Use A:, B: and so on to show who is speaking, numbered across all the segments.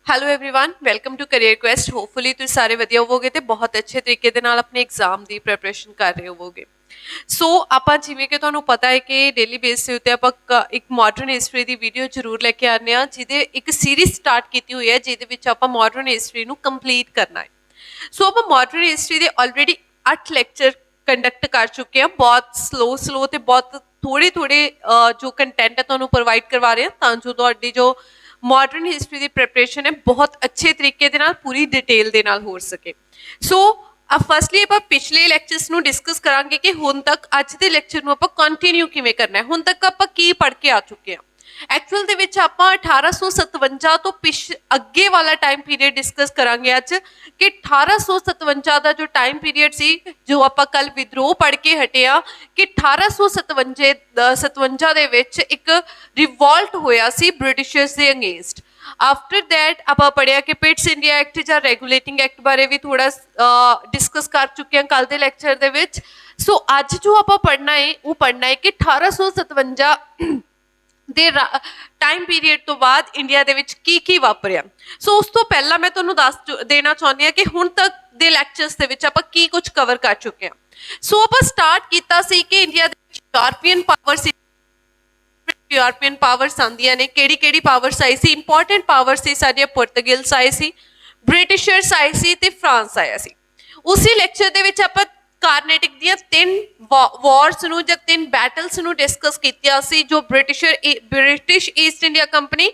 A: Hello everyone welcome to Career Quest hopefully ਤੁਸੀਂ ਸਾਰੇ ਵਧੀਆ ਹੋਵੋਗੇ ਤੇ ਬਹੁਤ ਅੱਛੇ ਤਰੀਕੇ ਦੇ ਨਾਲ ਆਪਣੇ ਐਗਜ਼ਾਮ ਦੀ ਪ੍ਰੈਪਰੇਸ਼ਨ ਕਰ ਰਹੇ ਹੋਵੋਗੇ ਸੋ ਆਪਾਂ ਜਿਵੇਂ ਕਿ ਤੁਹਾਨੂੰ ਪਤਾ ਹੈ ਕਿ ਡੇਲੀ ਬੇਸ ਦੇ ਉੱਤੇ ਆਪਾਂ ਇੱਕ ਮਾਡਰਨ ਹਿਸਟਰੀ ਦੀ ਵੀਡੀਓ ਜ਼ਰੂਰ ਲੈ ਕੇ ਆਉਂਦੇ ਹਾਂ ਜਿਹਦੇ ਇੱਕ ਸੀਰੀਜ਼ ਸਟਾਰਟ ਕੀਤੀ ਹੋਈ ਹੈ ਜਿਹਦੇ ਵਿੱਚ ਆਪਾਂ ਮਾਡਰਨ ਹਿਸਟਰੀ ਨੂੰ ਕੰਪਲੀਟ ਕਰਨਾ ਹੈ ਸੋ ਆਪਾਂ ਮਾਡਰਨ ਹਿਸਟਰੀ ਦੇ ਆਲਰੇਡੀ 8 ਲੈਕਚਰ ਕੰਡਕਟ ਕਰ ਚੁੱਕੇ ਹਾਂ ਬਹੁਤ ਸਲੋ ਤੇ ਬਹੁਤ ਥੋੜੇ ਜੋ ਕੰਟੈਂਟ ਹੈ ਤੁਹਾਨੂੰ ਪ੍ਰੋਵਾਈਡ ਕਰਵਾ ਰਹੇ ਹਾਂ ਤਾਂ ਜੋ ਤੁਹਾਡੀ ਜੋ ਮਾਡਰਨ ਹਿਸਟਰੀ ਦੀ ਪ੍ਰੈਪਰੇਸ਼ਨ ਹੈ ਬਹੁਤ ਅੱਛੇ ਤਰੀਕੇ ਦੇ ਨਾਲ ਪੂਰੀ ਡਿਟੇਲ ਦੇ ਨਾਲ ਹੋ ਸਕੇ ਸੋ ਫਸਟਲੀ ਆਪਾਂ ਪਿਛਲੇ ਲੈਕਚਰਸ ਨੂੰ ਡਿਸਕਸ ਕਰਾਂਗੇ ਕਿ ਹੁਣ ਤੱਕ ਅੱਜ ਦੇ ਲੈਕਚਰ ਨੂੰ ਆਪਾਂ ਕੰਟੀਨਿਊ ਕਿਵੇਂ ਕਰਨਾ ਹੈ ਹੁਣ ਤੱਕ ਆਪਾਂ ਕੀ ਪੜ੍ਹ ਕੇ ਆ ਚੁੱਕੇ ਹਾਂ ਐਕਚੁਅਲ ਦੇ ਵਿੱਚ ਆਪਾਂ 1857 ਤੋਂ ਅੱਗੇ ਵਾਲਾ ਟਾਈਮ ਪੀਰੀਅਡ ਡਿਸਕਸ ਕਰਾਂਗੇ ਅੱਜ ਕਿ 1857 ਦਾ ਜੋ ਟਾਈਮ ਪੀਰੀਅਡ ਸੀ ਜੋ ਆਪਾਂ ਕੱਲ ਵਿਦਰੋਹ ਪੜ੍ਹ ਕੇ ਹਟੇ ਆ ਕਿ 1857 ਦੇ ਵਿੱਚ ਇੱਕ ਰਿਵੋਲਟ ਹੋਇਆ ਸੀ ਬ੍ਰਿਟਿਸ਼ਰਸ ਦੇ ਅਗੇਂਸਟ ਆਫਟਰ ਦੈਟ ਆਪਾਂ ਪੜ੍ਹਿਆ ਕਿ ਪਿਟਸ ਇੰਡੀਆ ਐਕਟ ਜਾਂ ਰੈਗੂਲੇਟਿੰਗ ਐਕਟ ਬਾਰੇ ਵੀ ਥੋੜਾ ਡਿਸਕਸ ਕਰ ਚੁੱਕੇ ਹਾਂ ਕੱਲ ਦੇ ਲੈਕਚਰ ਦੇ ਵਿੱਚ ਸੋ ਅੱਜ ਜੋ ਆਪਾਂ ਪੜ੍ਹਨਾ ਹੈ ਉਹ ਪੜ੍ਹਨਾ ਹੈ ਕਿ 1857 ਦੇ ਟਾਈਮ ਪੀਰੀਅਡ ਤੋਂ ਬਾਅਦ ਇੰਡੀਆ ਦੇ ਵਿੱਚ ਕੀ ਵਾਪਰਿਆ ਸੋ ਉਸ ਤੋਂ ਪਹਿਲਾਂ ਮੈਂ ਤੁਹਾਨੂੰ ਦੱਸ ਦੇਣਾ ਚਾਹੁੰਦੀ ਹਾਂ ਕਿ ਹੁਣ ਤੱਕ ਦੇ ਲੈਕਚਰਸ ਦੇ ਵਿੱਚ ਆਪਾਂ ਕੀ ਕੁਝ ਕਵਰ ਕਰ ਚੁੱਕੇ ਹਾਂ ਸੋ ਆਪਾਂ ਸਟਾਰਟ ਕੀਤਾ ਸੀ ਕਿ ਇੰਡੀਆ ਦੇ ਵਿੱਚ ਯੂਰਪੀਅਨ ਪਾਵਰਸ ਆਉਂਦੀਆਂ ਨੇ ਕਿਹੜੀ ਪਾਵਰਸ ਆਈ ਸੀ ਇੰਪੋਰਟੈਂਟ ਪਾਵਰਸ ਸੀ ਸਾਡੀਆਂ ਪੁਰਤਗਾਲੀਜ਼ ਆਏ ਸੀ ਬ੍ਰਿਟਿਸ਼ਰਸ ਆਏ ਸੀ ਤੇ ਫਰਾਂਸ ਆਇਆ ਸੀ ਉਸੇ ਲੈਕਚਰ ਦੇ ਵਿੱਚ ਆਪਾਂ ਕਾਰਨੇਟਿਕ ਦੀਆਂ 3 ਵਾਰਸ ਨੂੰ ਜਾਂ 3 ਬੈਟਲਸ ਨੂੰ ਡਿਸਕਸ ਕੀਤਾ ਸੀ ਜੋ ਬ੍ਰਿਟਿਸ਼ ਈਸਟ ਇੰਡੀਆ ਕੰਪਨੀ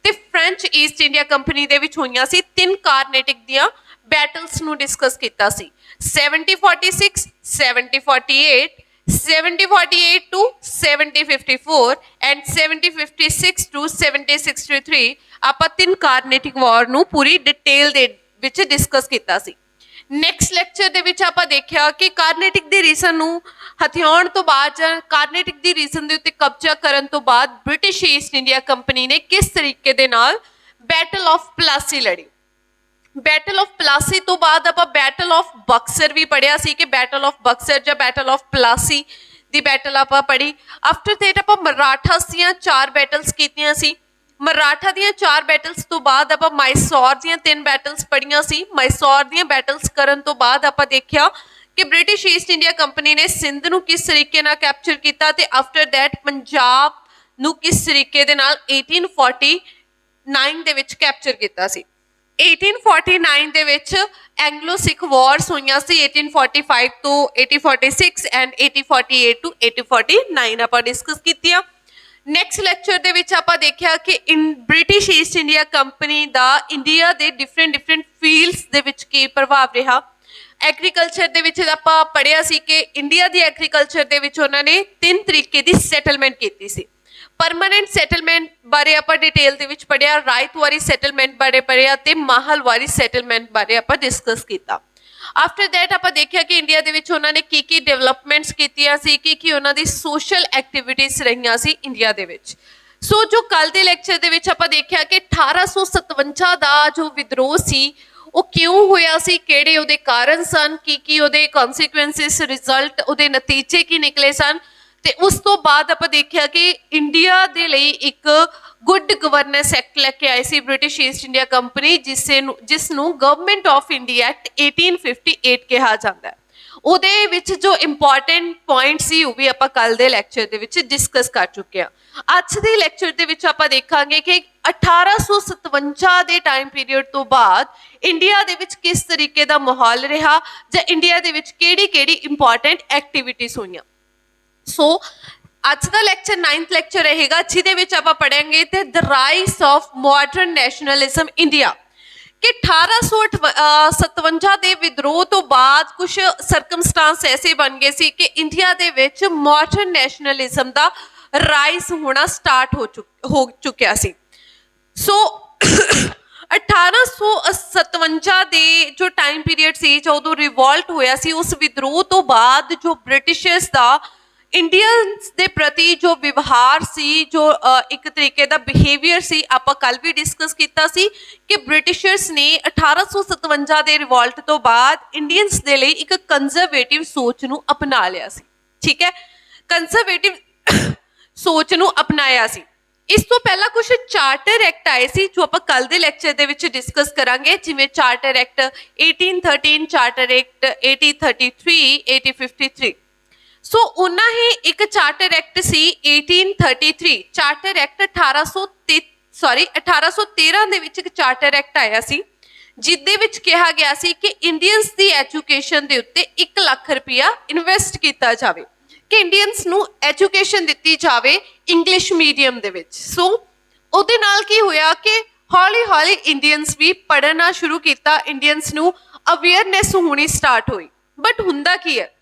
A: ਤੇ ਫ੍ਰੈਂਚ ਈਸਟ ਇੰਡੀਆ ਕੰਪਨੀ ਦੇ ਵਿੱਚ ਹੋਈਆਂ ਸੀ 3 ਕਾਰਨੇਟਿਕ ਦੀਆਂ ਬੈਟਲਸ ਨੂੰ ਡਿਸਕਸ ਕੀਤਾ ਸੀ 1746 1748 1748 to 1754 and 1756 to 1763 ਆਪਾਂ 3 ਕਾਰਨੇਟਿਕ ਵਾਰ ਨੂੰ ਪੂਰੀ ਡਿਟੇਲ ਦੇ ਵਿੱਚ ਡਿਸਕਸ ਕੀਤਾ ਸੀ ਨੈਕਸਟ ਲੈਕਚਰ ਦੇ ਵਿੱਚ ਆਪਾਂ ਦੇਖਿਆ ਕਿ ਕਾਰਨੇਟਿਕ ਦੀ ਰੀਜਨ ਨੂੰ ਹਥਿਆਉਣ ਤੋਂ ਬਾਅਦ ਜਾਂ ਕਾਰਨੇਟਿਕ ਦੀ ਰੀਜਨ ਦੇ ਉੱਤੇ ਕਬਜ਼ਾ ਕਰਨ ਤੋਂ ਬਾਅਦ ਬ੍ਰਿਟਿਸ਼ ਈਸਟ ਇੰਡੀਆ ਕੰਪਨੀ ਨੇ ਕਿਸ ਤਰੀਕੇ ਦੇ ਨਾਲ ਬੈਟਲ ਆਫ ਪਲਾਸੀ ਲੜੀ ਬੈਟਲ ਆਫ ਪਲਾਸੀ ਤੋਂ ਬਾਅਦ ਆਪਾਂ ਬੈਟਲ ਆਫ ਬਕਸਰ ਵੀ ਪੜਿਆ ਸੀ ਕਿ ਬੈਟਲ ਆਫ ਬਕਸਰ ਜਾਂ battle of Palasi the battle ਆਪਾਂ ਪੜ੍ਹੀ ਆਫਟਰ ਦੈਟ ਆਪਾਂ ਮਰਾਠਾਸ ਦੀਆਂ 4 ਬੈਟਲਸ ਕੀਤੀਆਂ ਸੀ ਮਰਾਠਾ ਦੀਆਂ 4 ਬੈਟਲਸ ਤੋਂ ਬਾਅਦ ਆਪਾਂ ਮਾਈਸੌਰ ਦੀਆਂ 3 ਬੈਟਲਸ ਪੜ੍ਹੀਆਂ ਸੀ ਮਾਈਸੌਰ ਦੀਆਂ ਬੈਟਲਸ ਕਰਨ ਤੋਂ ਬਾਅਦ ਆਪਾਂ ਦੇਖਿਆ ਕਿ ਬ੍ਰਿਟਿਸ਼ ਈਸਟ ਇੰਡੀਆ ਕੰਪਨੀ ਨੇ ਸਿੰਧ ਨੂੰ ਕਿਸ ਤਰੀਕੇ ਨਾਲ ਕੈਪਚਰ ਕੀਤਾ ਤੇ ਆਫਟਰ ਦੈਟ ਪੰਜਾਬ ਨੂੰ ਕਿਸ ਤਰੀਕੇ ਦੇ ਨਾਲ 1849 ਦੇ ਵਿੱਚ ਕੈਪਚਰ ਕੀਤਾ ਸੀ 1849 ਦੇ ਵਿੱਚ ਐਂਗਲੋ ਸਿੱਖ ਵਾਰਸ ਹੋਈਆਂ ਸੀ 1845 ਤੋਂ 1846 ਐਂਡ 1848 ਤੋਂ 1849 ਆਪਾਂ ਡਿਸਕਸ ਕੀਤੀਆਂ ਨੈਕਸਟ ਲੈਕਚਰ ਦੇ ਵਿੱਚ ਆਪਾਂ ਦੇਖਿਆ ਕਿ ਬ੍ਰਿਟਿਸ਼ ਈਸਟ ਇੰਡੀਆ ਕੰਪਨੀ ਦਾ ਇੰਡੀਆ ਦੇ ਡਿਫਰੈਂਟ ਫੀਲਡਸ ਦੇ ਵਿੱਚ ਕੀ ਪ੍ਰਭਾਵ ਰਿਹਾ ਐਗਰੀਕਲਚਰ ਦੇ ਵਿੱਚ ਆਪਾਂ ਪੜ੍ਹਿਆ ਸੀ ਕਿ ਇੰਡੀਆ ਦੀ ਐਗਰੀਕਲਚਰ ਦੇ ਵਿੱਚ ਉਹਨਾਂ ਨੇ 3 ਤਰੀਕੇ ਦੀ ਸੈਟਲਮੈਂਟ ਕੀਤੀ ਸੀ ਪਰਮਾਨੈਂਟ ਸੈਟਲਮੈਂਟ ਬਾਰੇ ਆਪਾਂ ਡਿਟੇਲ ਦੇ ਵਿੱਚ ਪੜ੍ਹਿਆ ਰਾਇਤਵਾਰੀ ਸੈਟਲਮੈਂਟ ਬਾਰੇ ਪੜ੍ਹਿਆ ਤੇ ਮਾਹਲਵਾਰੀ ਸੈਟਲਮੈਂਟ ਬਾਰੇ ਆਪਾਂ ਡਿਸਕਸ ਕੀਤਾ ਆਫਟਰ ਦੈਟ ਆਪਾਂ ਦੇਖਿਆ ਕਿ ਇੰਡੀਆ ਦੇ ਵਿੱਚ ਉਹਨਾਂ ਨੇ ਕੀ ਡਿਵੈਲਪਮੈਂਟਸ ਕੀਤੀਆਂ ਸੀ ਕੀ ਉਹਨਾਂ ਦੀ ਸੋਸ਼ਲ ਐਕਟੀਵਿਟੀਜ਼ ਰਹੀਆਂ ਸੀ ਇੰਡੀਆ ਦੇ ਵਿੱਚ ਸੋ ਜੋ ਕੱਲ ਦੇ ਲੈਕਚਰ ਦੇ ਵਿੱਚ ਆਪਾਂ ਦੇਖਿਆ ਕਿ 1857 ਦਾ ਜੋ ਵਿਦਰੋਹ ਸੀ ਉਹ ਕਿਉਂ ਹੋਇਆ ਸੀ ਕਿਹੜੇ ਉਹਦੇ ਕਾਰਨ ਸਨ ਕੀ ਉਹਦੇ ਕਨਸੀਕੁਐਂਸਿਸ ਰਿਜ਼ਲਟ ਉਹਦੇ ਨਤੀਜੇ ਕੀ ਨਿਕਲੇ ਸਨ ਤੇ ਉਸ ਤੋਂ ਬਾਅਦ ਆਪਾਂ ਦੇਖਿਆ ਕਿ ਇੰਡੀਆ ਦੇ ਲਈ ਇੱਕ ਗੁੱਡ ਗਵਰਨੈਂਸ ਐਕਟ ਲੈ ਕੇ ਆਏ ਸੀ ਬ੍ਰਿਟਿਸ਼ ਈਸਟ ਇੰਡੀਆ ਕੰਪਨੀ ਜਿਸ ਨੂੰ ਗਵਰਨਮੈਂਟ ਆਫ ਇੰਡੀਆ ਐਕਟ 1858 ਕਿਹਾ ਜਾਂਦਾ ਹੈ ਉਹਦੇ ਵਿੱਚ ਜੋ ਇੰਪੋਰਟੈਂਟ ਪੁਆਇੰਟ ਸੀ ਉਹ ਵੀ ਆਪਾਂ ਕੱਲ ਦੇ ਲੈਕਚਰ ਦੇ ਵਿੱਚ ਡਿਸਕਸ ਕਰ ਚੁੱਕੇ ਹਾਂ ਅੱਜ ਦੇ ਲੈਕਚਰ ਦੇ ਵਿੱਚ ਆਪਾਂ ਦੇਖਾਂਗੇ ਕਿ 1857 ਦੇ ਟਾਈਮ ਪੀਰੀਅਡ ਤੋਂ ਬਾਅਦ ਇੰਡੀਆ ਦੇ ਵਿੱਚ ਕਿਸ ਤਰੀਕੇ ਦਾ ਮਾਹੌਲ ਰਿਹਾ ਜਾਂ ਇੰਡੀਆ ਦੇ ਵਿੱਚ ਕਿਹੜੀ ਇੰਪੋਰਟੈਂਟ ਐਕਟੀਵਿਟੀਜ਼ ਹੋਈਆਂ ਸੋ ਅੱਜ ਦਾ ਲੈਕਚਰ 9th ਲੈਕਚਰ ਰਹੇਗਾ ਜਿਹਦੇ ਵਿੱਚ ਆਪਾਂ ਪੜਾਂਗੇ ਤੇ the rise of modern nationalism India ਕਿ 1857 ਦੇ ਵਿਦਰੋਹ ਤੋਂ ਬਾਅਦ ਕੁਝ ਸਰਕਮਸਟੈਂਸ ਐਸੇ ਬਣ ਗਏ ਸੀ ਕਿ ਇੰਡੀਆ ਦੇ ਵਿੱਚ ਮਾਡਰਨ ਨੈਸ਼ਨਲਿਜ਼ਮ ਦਾ ਰਾਈਜ਼ ਹੋਣਾ ਸਟਾਰਟ ਹੋ ਚੁੱਕਿਆ ਸੀ ਸੋ 1857 ਦੇ ਜੋ ਟਾਈਮ ਪੀਰੀਅਡ ਸੀ ਜਦੋਂ ਰਿਵੋਲਟ ਹੋਇਆ ਸੀ ਉਸ ਵਿਦਰੋਹ ਤੋਂ ਬਾਅਦ ਜੋ ਬ੍ਰਿਟਿਸ਼ਰਸ ਦਾ ਇੰਡੀਅਨਸ ਦੇ ਪ੍ਰਤੀ ਜੋ ਵਿਵਹਾਰ ਸੀ ਜੋ ਇੱਕ ਤਰੀਕੇ ਦਾ ਬਿਹੇਵੀਅਰ ਸੀ ਆਪਾਂ ਕੱਲ ਵੀ ਡਿਸਕਸ ਕੀਤਾ ਸੀ ਕਿ ਬ੍ਰਿਟਿਸ਼ਰਸ ਨੇ 1857 ਦੇ ਰਿਵੋਲਟ ਤੋਂ ਬਾਅਦ ਇੰਡੀਅਨਸ ਦੇ ਲਈ ਇੱਕ ਕੰਜ਼ਰਵੇਟਿਵ ਸੋਚ ਨੂੰ ਅਪਣਾ ਲਿਆ ਸੀ ਠੀਕ ਹੈ ਕੰਜ਼ਰਵੇਟਿਵ ਸੋਚ ਨੂੰ ਅਪਣਾਇਆ ਸੀ ਇਸ ਤੋਂ ਪਹਿਲਾਂ ਕੁਝ ਚਾਰਟਰ ਐਕਟ ਆਏ ਸੀ ਜੋ ਆਪਾਂ ਕੱਲ ਦੇ ਲੈਕਚਰ ਦੇ ਵਿੱਚ ਡਿਸਕਸ ਕਰਾਂਗੇ, ਜਿਵੇਂ ਚਾਰਟਰ ਐਕਟ 1813, ਚਾਰਟਰ ਐਕਟ 1833, 1853। ਸੋ ਉਹਨਾਂ ਹੀ ਇੱਕ ਚਾਰਟਰ ਐਕਟ ਸੀ 1833, ਚਾਰਟਰ ਐਕਟ 1813 ਦੇ ਵਿੱਚ ਇੱਕ ਚਾਰਟਰ ਐਕਟ ਆਇਆ ਸੀ ਜਿਹਦੇ ਵਿੱਚ ਕਿਹਾ ਗਿਆ ਸੀ ਕਿ ਇੰਡੀਅਨਸ ਦੀ ਐਜੂਕੇਸ਼ਨ ਦੇ ਉੱਤੇ 1 ਲੱਖ ਰੁਪਇਆ ਇਨਵੈਸਟ ਕੀਤਾ ਜਾਵੇ, ਕਿ ਇੰਡੀਅਨਸ ਨੂੰ ਐਜੂਕੇਸ਼ਨ ਦਿੱਤੀ ਜਾਵੇ ਇੰਗਲਿਸ਼ ਮੀਡੀਅਮ ਦੇ ਵਿੱਚ। ਸੋ ਉਹਦੇ ਨਾਲ ਕੀ ਹੋਇਆ ਕਿ ਹੌਲੀ ਹੌਲੀ ਇੰਡੀਅਨਸ ਵੀ ਪੜ੍ਹਨਾ ਸ਼ੁਰੂ ਕੀਤਾ, ਇੰਡੀਅਨਸ ਨੂੰ ਅਵੇਅਰਨੈਸ ਹੋਣੀ ਸਟਾਰਟ ਹੋਈ। ਬਟ ਹੁੰਦਾ ਕੀ ਹੈ,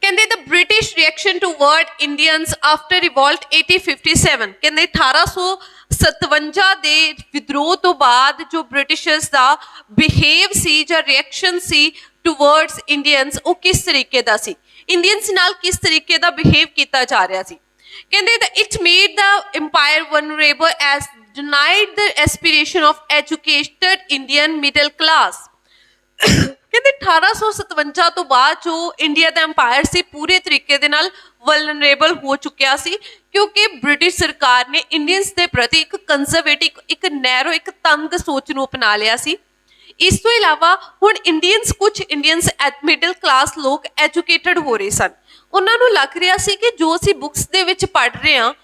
A: ਕਹਿੰਦੇ the British reaction toward Indians after revolt 1857, ਕਹਿੰਦੇ 1857 ਦੇ ਵਿਦਰੋਹ ਤੋਂ ਬਾਅਦ ਜੋ ਬ੍ਰਿਟਿਸ਼ਰਸ ਦਾ ਬਿਹੇਵ ਸੀ ਜਾਂ ਰਿਐਕਸ਼ਨ ਸੀ ਟੂਵਰਡਸ ਇੰਡੀਅਨਸ, ਉਹ ਕਿਸ ਤਰੀਕੇ ਦਾ ਸੀ, ਇੰਡੀਅਨਸ ਨਾਲ ਕਿਸ ਤਰੀਕੇ ਦਾ ਬਿਹੇਵ ਕੀਤਾ ਜਾ ਰਿਹਾ ਸੀ। ਕਹਿੰਦੇ it made the empire vulnerable as denied the aspiration of educated Indian middle class। ਕਹਿੰਦੇ 1857 ਤੋਂ ਬਾਅਦ ਜੋ ਇੰਡੀਆ ਦਾ ਅੰਪਾਇਰ ਸੀ ਪੂਰੇ ਤਰੀਕੇ ਦੇ ਨਾਲ ਵਲਨਰੇਬਲ ਹੋ ਚੁੱਕਿਆ ਸੀ, ਕਿਉਂਕਿ ਬ੍ਰਿਟਿਸ਼ ਸਰਕਾਰ ਨੇ ਇੰਡੀਅਨਸ ਦੇ ਪ੍ਰਤੀ ਇੱਕ ਕੰਜ਼ਰਵੇਟਿਵ, ਇੱਕ ਨੈਰੋ, ਇੱਕ ਤੰਗ ਸੋਚ ਨੂੰ ਅਪਣਾ ਲਿਆ ਸੀ। ਇਸ ਤੋਂ ਇਲਾਵਾ ਹੁਣ ਕੁਝ ਇੰਡੀਅਨਸ ਮਿਡਲ ਕਲਾਸ ਲੋਕ ਐਜੂਕੇਟਡ ਹੋ ਰਹੇ ਸਨ, ਉਹਨਾਂ ਨੂੰ ਲੱਗ ਰਿਹਾ ਸੀ ਕਿ ਜੋ ਅਸੀਂ ਬੁੱਕਸ ਦੇ ਵਿੱਚ ਪੜ੍ਹ ਰਹੇ ਹਾਂ